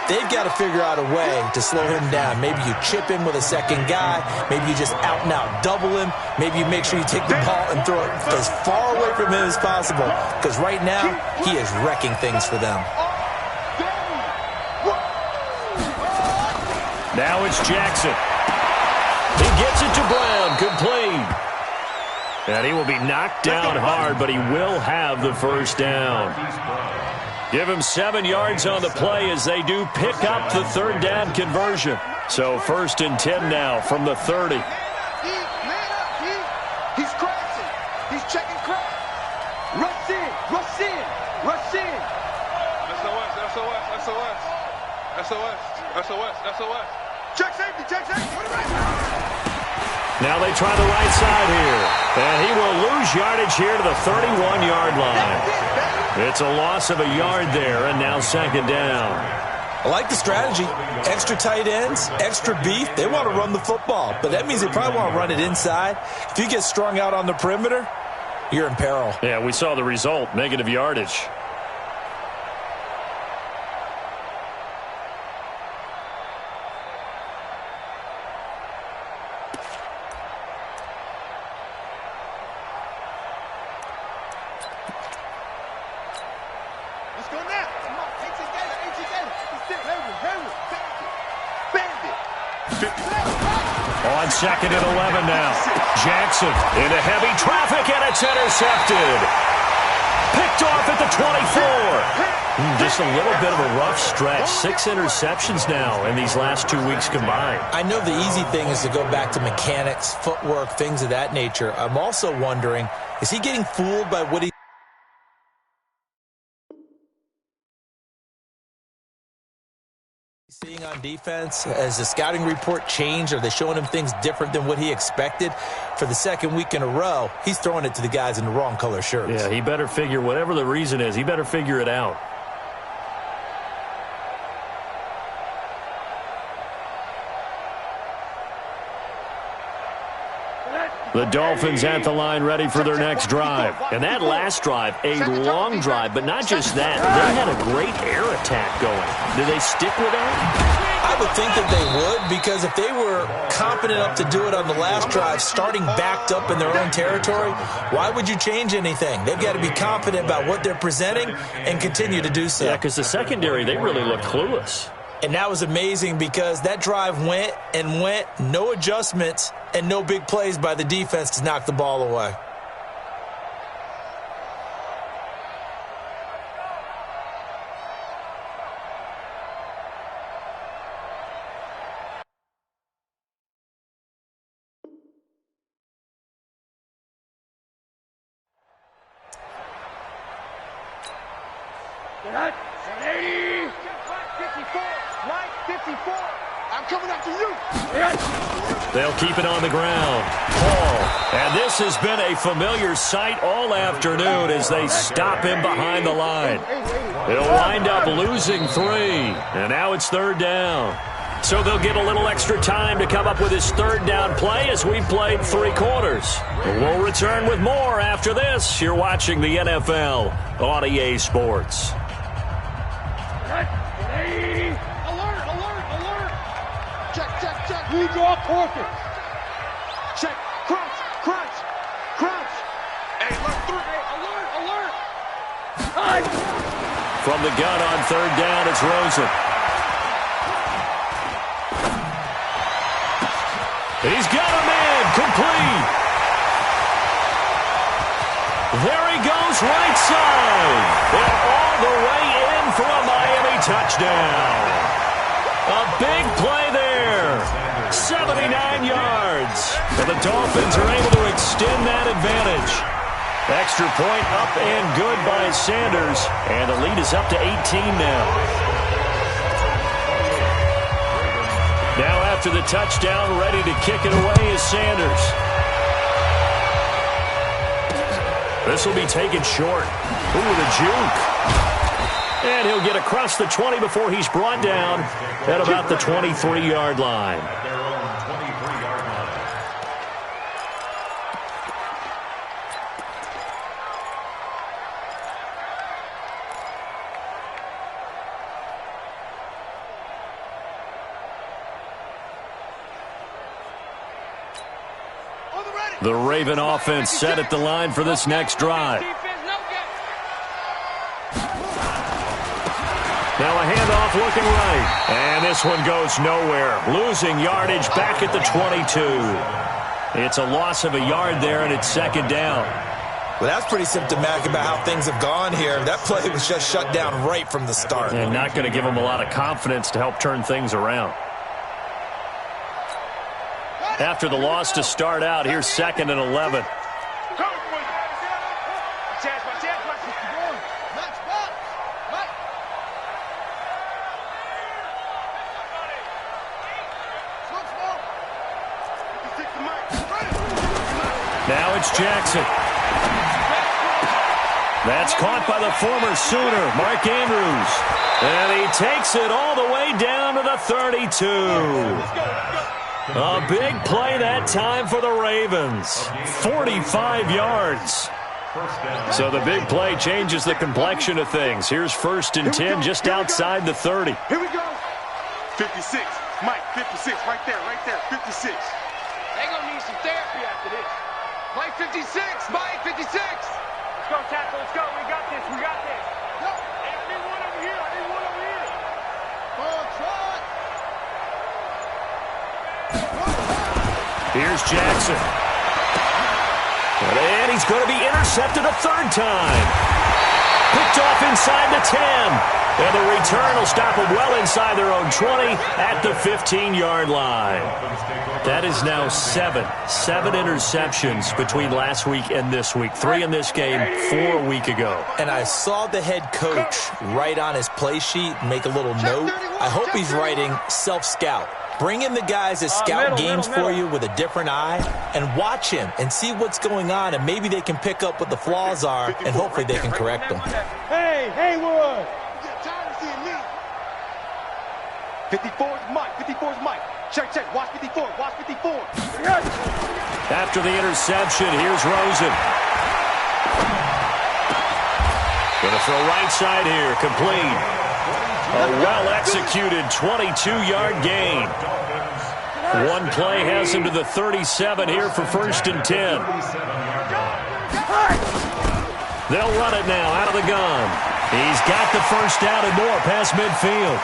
they've got to figure out a way to slow him down. Maybe you chip him with a second guy. Maybe you just out-and-out double him. Maybe you make sure you take the ball and throw it as far away from him as possible. Because right now, he is wrecking things for them. Now it's Jackson. He gets it to Brown, complete. And he will be knocked down hard, but he will have the first down. Give him 7 yards on the play as they do pick up the third down conversion. So 1st and 10 now from the 30. He's crashing. He's checking crack. Rush in, rush in, rush in. SOS, SOS, SOS. SOS, SOS, SOS. Check safety, check safety. Now they try the right side here. And he will lose yardage here to the 31-yard line. It's a loss of a yard there, and now second down. I like the strategy. Extra tight ends, extra beef. They want to run the football, but that means they probably want to run it inside. If you get strung out on the perimeter, you're in peril. Yeah, we saw the result, negative yardage. On 2nd and 11 now. Jackson into heavy traffic, and it's intercepted. Picked off at the 24. Just a little bit of a rough stretch. 6 interceptions now in these last 2 weeks combined. I know the easy thing is to go back to mechanics, footwork, things of that nature. I'm also wondering, is he getting fooled by what he's seeing on defense? Has the scouting report changed? Are they showing him things different than what he expected? For the 2nd week in a row, he's throwing it to the guys in the wrong color shirts. Yeah, he better figure, whatever the reason is, he better figure it out. The Dolphins at the line ready for their next drive. And that last drive, a long drive, but not just that. They had a great air attack going. Do they stick with that? I would think that they would, because if they were confident enough to do it on the last drive, starting backed up in their own territory, why would you change anything? They've got to be confident about what they're presenting and continue to do so. Yeah, because the secondary, they really looked clueless. And that was amazing because that drive went and went, no adjustments, and no big plays by the defense to knock the ball away. I'm coming up to you. They'll keep it on the ground. And this has been a familiar sight all afternoon as they stop him behind the line. They'll wind up losing 3. And now it's 3rd down. So they'll get a little extra time to come up with his 3rd down play as we've played 3 quarters. We'll return with more after this. You're watching the NFL on EA Sports. We draw quarter. Check. Crunch, crunch, crunch. Hey, look through. Hey, alert, alert. Hey. From the gun on 3rd down, it's Rosen. He's got a man, complete. There he goes, right side. And all the way in for a Miami touchdown. A big play there. 79 yards. And the Dolphins are able to extend that advantage. Extra point up and good by Sanders. And the lead is up to 18 now. after the touchdown, ready to kick it away is Sanders. This will be taken short. Ooh, the juke. And he'll get across the 20 before he's brought down at about the 23-yard line. The Raven offense set at the line for this next drive. Now a handoff looking right. And this one goes nowhere. Losing yardage back at the 22. It's a loss of a yard there, and it's second down. Well, that's pretty symptomatic about how things have gone here. That play was just shut down right from the start. And not going to give them a lot of confidence to help turn things around. After the loss to start out, here's 2nd and 11. Now it's Jackson. That's caught by the former Sooner, Mark Andrews. And he takes it all the way down to the 32. A big play that time for the Ravens. 45 yards. So the big play changes the complexion of things. Here's 1st and 10 just outside the 30. Here we go. 56. Mike, 56. Right there, 56. They're going to need some therapy after this. Mike, 56. Mike, 56. Let's go, tackle. Let's go. We got this. Hey, I need one over here. Here's Jackson. And he's going to be intercepted a 3rd time. Picked off inside the 10. And the return will stop them well inside their own 20 at the 15-yard line. That is now 7 interceptions between last week and this week. 3 in this game, 4 a week ago. And I saw the head coach write on his play sheet, make a little note. I hope he's writing self-scout. Bring in the guys that scout games for you with a different eye and watch him and see what's going on, and maybe they can pick up what the flaws are, and hopefully they can correct them. Hey, Haywood! 54's Mike. 54's Mike. Check. Watch 54. After the interception, here's Rosen. Going to throw right side here, complete. A well-executed 22-yard gain. One play has him to the 37 here for 1st and 10. They'll run it now out of the gun. He's got the 1st down and more past midfield.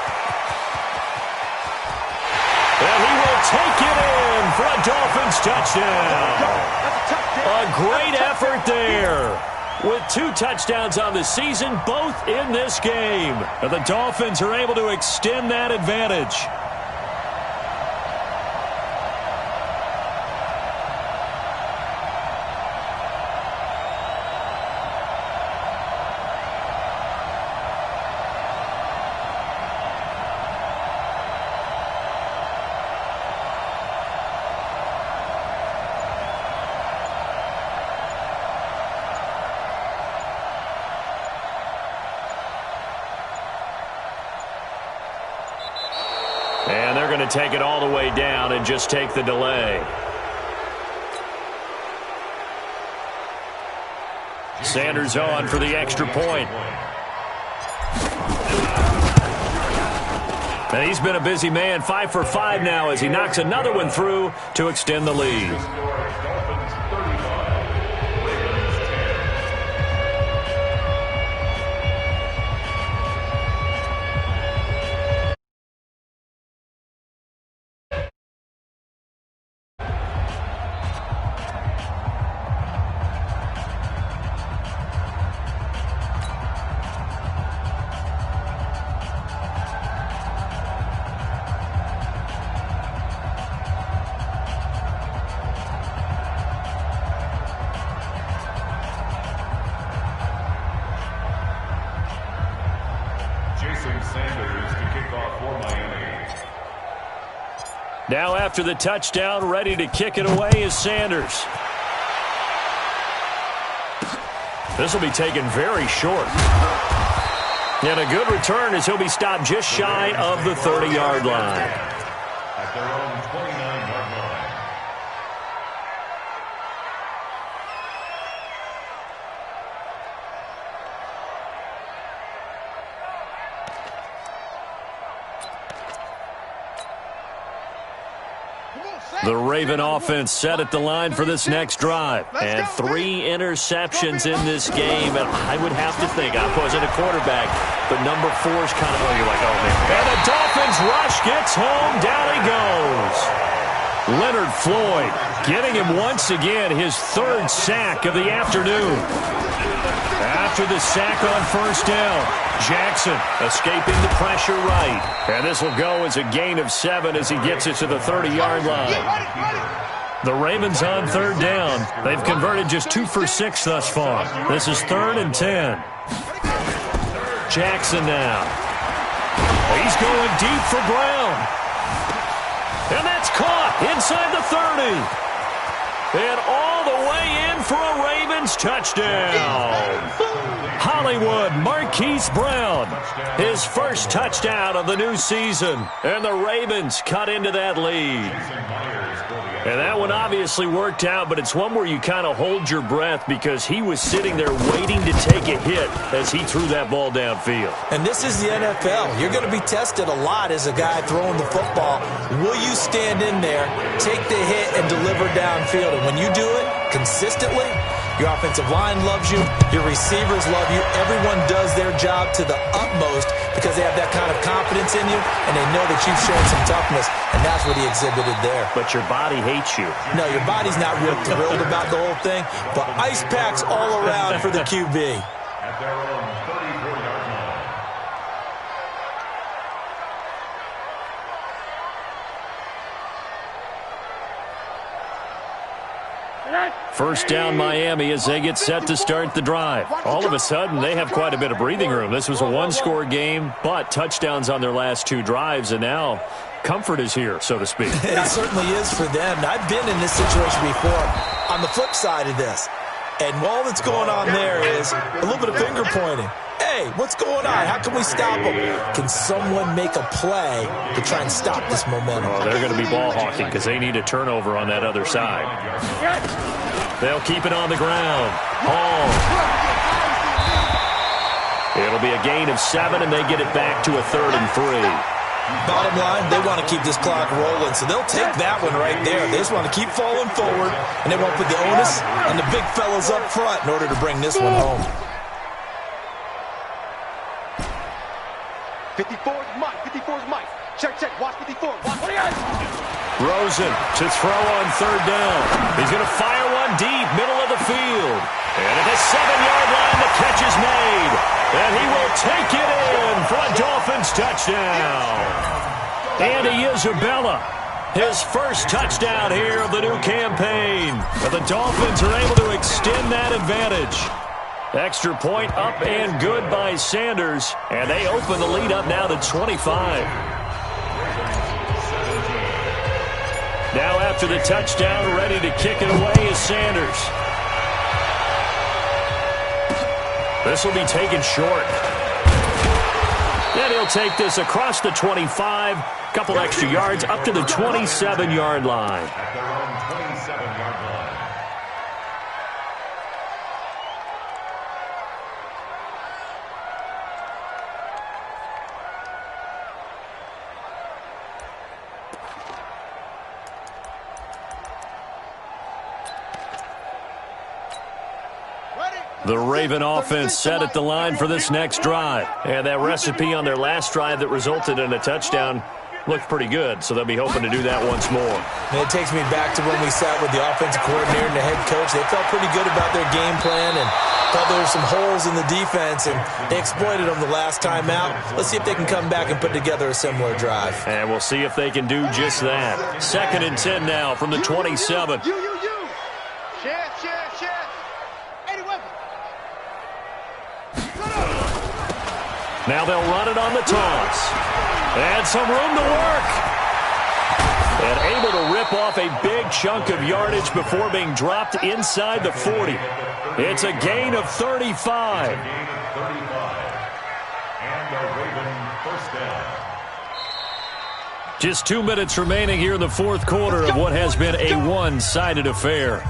And he will take it in for a Dolphins touchdown. A great effort there. With 2 touchdowns on the season, both in this game. And the Dolphins are able to extend that advantage. And they're going to take it all the way down and just take the delay. Sanders on for the extra point. And he's been a busy man, 5 for 5 now as he knocks another one through to extend the lead. Now after the touchdown, ready to kick it away is Sanders. This will be taken very short. And a good return as he'll be stopped just shy of the 30-yard line. At their own 29-yard line. The Raven offense set at the line for this next drive. And 3 interceptions in this game. And I would have to think, I wasn't a quarterback, but number 4 is kind of, you're like, oh, man. And the Dolphins rush gets home. Down he goes. Leonard Floyd getting him once again his 3rd sack of the afternoon. After the sack on first down, Jackson escaping the pressure right. And this will go as a gain of 7 as he gets it to the 30-yard line. The Ravens on 3rd down. They've converted just 2 for 6 thus far. This is 3rd and 10. Jackson now. He's going deep for Brown. And that's caught inside the 30. And all the way in for a Ravens touchdown. Hollywood Marquise Brown, his first touchdown of the new season. And the Ravens cut into that lead. And that one obviously worked out, but it's one where you kind of hold your breath because he was sitting there waiting to take a hit as he threw that ball downfield. And this is the NFL. You're going to be tested a lot as a guy throwing the football. Will you stand in there, take the hit, and deliver downfield? And when you do it consistently, your offensive line loves you, your receivers love you, everyone does their job to the utmost because they have that kind of confidence in you, and they know that you've shown some toughness, and that's what he exhibited there. But your body hates you. No, your body's not real thrilled about the whole thing, but ice packs all around for the QB. At their own 34-yard line. First down Miami as they get set to start the drive. All of a sudden, they have quite a bit of breathing room. This was a one-score game, but touchdowns on their last 2 drives, and now comfort is here, so to speak. It certainly is for them. I've been in this situation before on the flip side of this. And all that's going on there is a little bit of finger pointing. Hey, what's going on? How can we stop them? Can someone make a play to try and stop this momentum? Well, they're going to be ball hawking because they need a turnover on that other side. They'll keep it on the ground. Hall. It'll be a gain of 7, and they get it back to a 3rd and 3. Bottom line, they want to keep this clock rolling, so they'll take that one right there. They just want to keep falling forward, and they won't put the onus on the big fellas up front in order to bring this one home. 54's Mike. 54's Mike. Check, check. Watch 54. Watch. What do you got? Rosen to throw on 3rd down. He's going to fire one deep, middle of the field. And at the 7-yard line, the catch is made. And he will take it in for a Dolphins touchdown. Andy Isabella, his first touchdown here of the new campaign. But the Dolphins are able to extend that advantage. Extra point up and good by Sanders. And they open the lead up now to 25. Now after the touchdown, ready to kick it away is Sanders. This will be taken short. And he'll take this across the 25, couple extra yards, up to the 27-yard line. At their own 27-yard line. The Raven offense set at the line for this next drive. And that recipe on their last drive that resulted in a touchdown looked pretty good, so they'll be hoping to do that once more. And it takes me back to when we sat with the offensive coordinator and the head coach. They felt pretty good about their game plan and thought there were some holes in the defense, and they exploited them the last time out. Let's see if they can come back and put together a similar drive. And we'll see if they can do just that. 2nd and 10 now from the 27. You. Share. Eddie Weber. Now they'll run it on the toss. And some room to work. And able to rip off a big chunk of yardage before being dropped inside the 40. It's a gain of 35. And the Raven first down. Just 2 minutes remaining here in the fourth quarter of what has been a one-sided affair.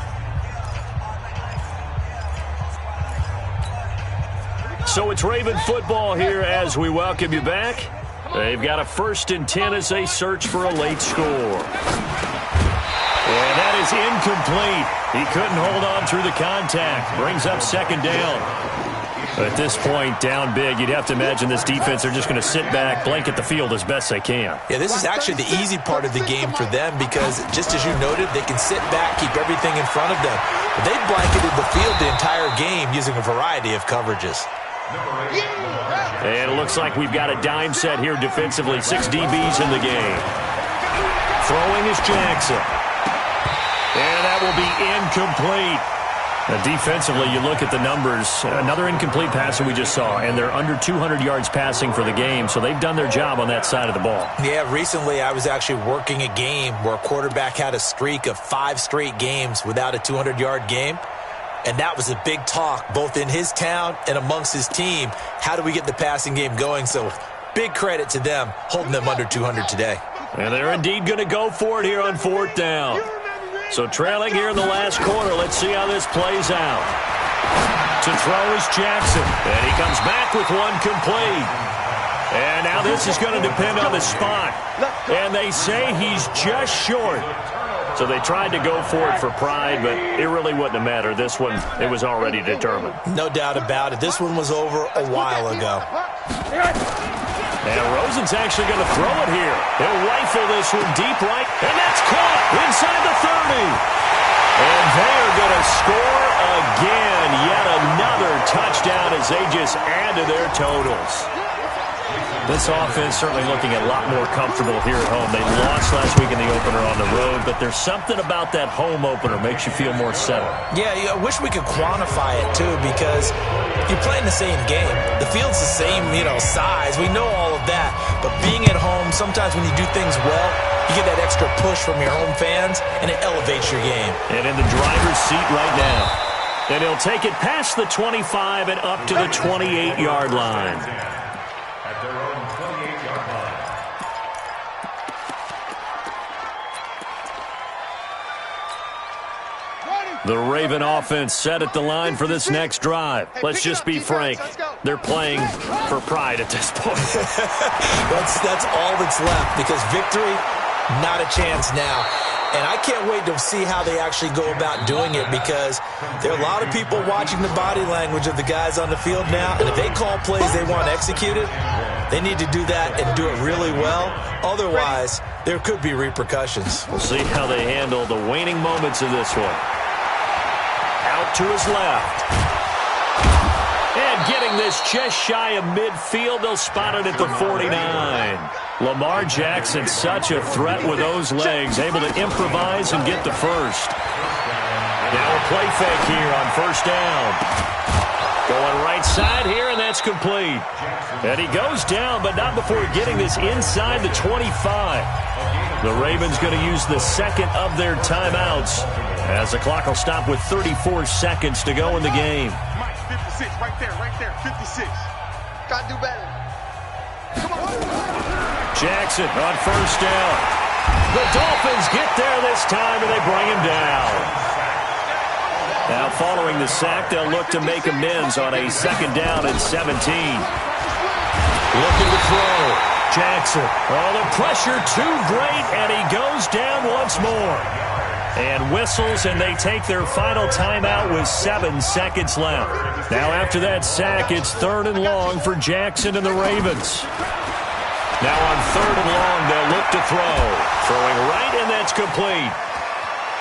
So it's Raven football here as we welcome you back. They've got a 1st and 10 as they search for a late score. And that is incomplete. He couldn't hold on through the contact. Brings up 2nd down. At this point, down big, you'd have to imagine this defense are just going to sit back, blanket the field as best they can. Yeah, this is actually the easy part of the game for them because, just as you noted, they can sit back, keep everything in front of them. But they've blanketed the field the entire game using a variety of coverages. And it looks like we've got a dime set here defensively. 6 DBs in the game. Throwing is Jackson. And that will be incomplete. Now, defensively, you look at the numbers. Another incomplete pass that we just saw, and they're under 200 yards passing for the game, so they've done their job on that side of the ball. Yeah, recently I was actually working a game where a quarterback had a streak of 5 straight games without a 200-yard game, and that was a big talk both in his town and amongst his team. How do we get the passing game going? So big credit to them holding them under 200 today. And they're indeed going to go for it here on 4th down. So trailing here in the last quarter, let's see how this plays out. To throw is Jackson, and he comes back with one complete. And now this is going to depend on the spot. And they say he's just short. So they tried to go for it for pride, but it really wouldn't have mattered. This one, it was already determined. No doubt about it. This one was over a while ago. And Rosen's actually going to throw it here. He'll rifle this one deep right, and that's caught inside the 30. And they're going to score again. Yet another touchdown as they just add to their totals. This offense certainly looking a lot more comfortable here at home. They lost last week in the opener on the road, but there's something about that home opener makes you feel more settled. Yeah, I wish we could quantify it, too, because you're playing the same game. The field's the same, size. We know all of that. But being at home, sometimes when you do things well, you get that extra push from your home fans, and it elevates your game. And in the driver's seat right now. And he'll take it past the 25 and up to the 28-yard line. At their own 28-yard line. The Raven offense set at the line for this next drive. Let's just be frank. They're playing for pride at this point. That's all that's left because victory, not a chance now. And I can't wait to see how they actually go about doing it because there are a lot of people watching the body language of the guys on the field now. And if they call plays they want executed, they need to do that and do it really well. Otherwise, there could be repercussions. We'll see how they handle the waning moments of this one. Out to his left. And getting this just shy of midfield, they'll spot it at the 49. Lamar Jackson, such a threat with those legs, able to improvise and get the first. Now a play fake here on 1st down. Going right side here, and that's complete. And he goes down, but not before getting this inside the 25. The Ravens going to use the second of their timeouts as the clock will stop with 34 seconds to go in the game. 56, right there, 56. Gotta do better. Come on. Jackson on 1st down. The Dolphins get there this time, and they bring him down. Now, following the sack, they'll look to make amends on a 2nd down and 17. Looking to throw. Jackson. Oh, the pressure too great, and he goes down once more. And whistles, and they take their final timeout with 7 seconds left. Now, after that sack, it's 3rd and long for Jackson and the Ravens. Now on 3rd and long, they'll look to throw. Throwing right, and that's complete.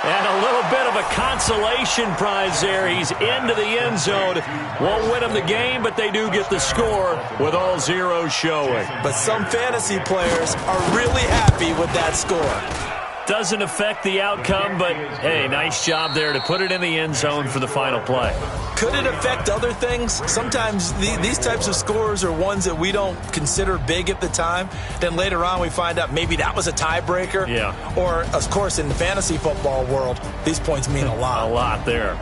And a little bit of a consolation prize there. He's into the end zone. Won't win them the game, but they do get the score with all zeros showing. But some fantasy players are really happy with that score. Doesn't affect the outcome, but, hey, nice job there to put it in the end zone for the final play. Could it affect other things? Sometimes these types of scores are ones that we don't consider big at the time. Then later on we find out maybe that was a tiebreaker. Yeah. Or, of course, in the fantasy football world, these points mean a lot. A lot there.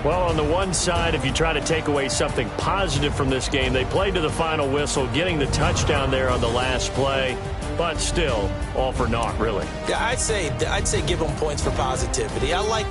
Well, on the one side, if you try to take away something positive from this game, they played to the final whistle, getting the touchdown there on the last play. But still, all for naught, really. Yeah, I'd say give them points for positivity. I like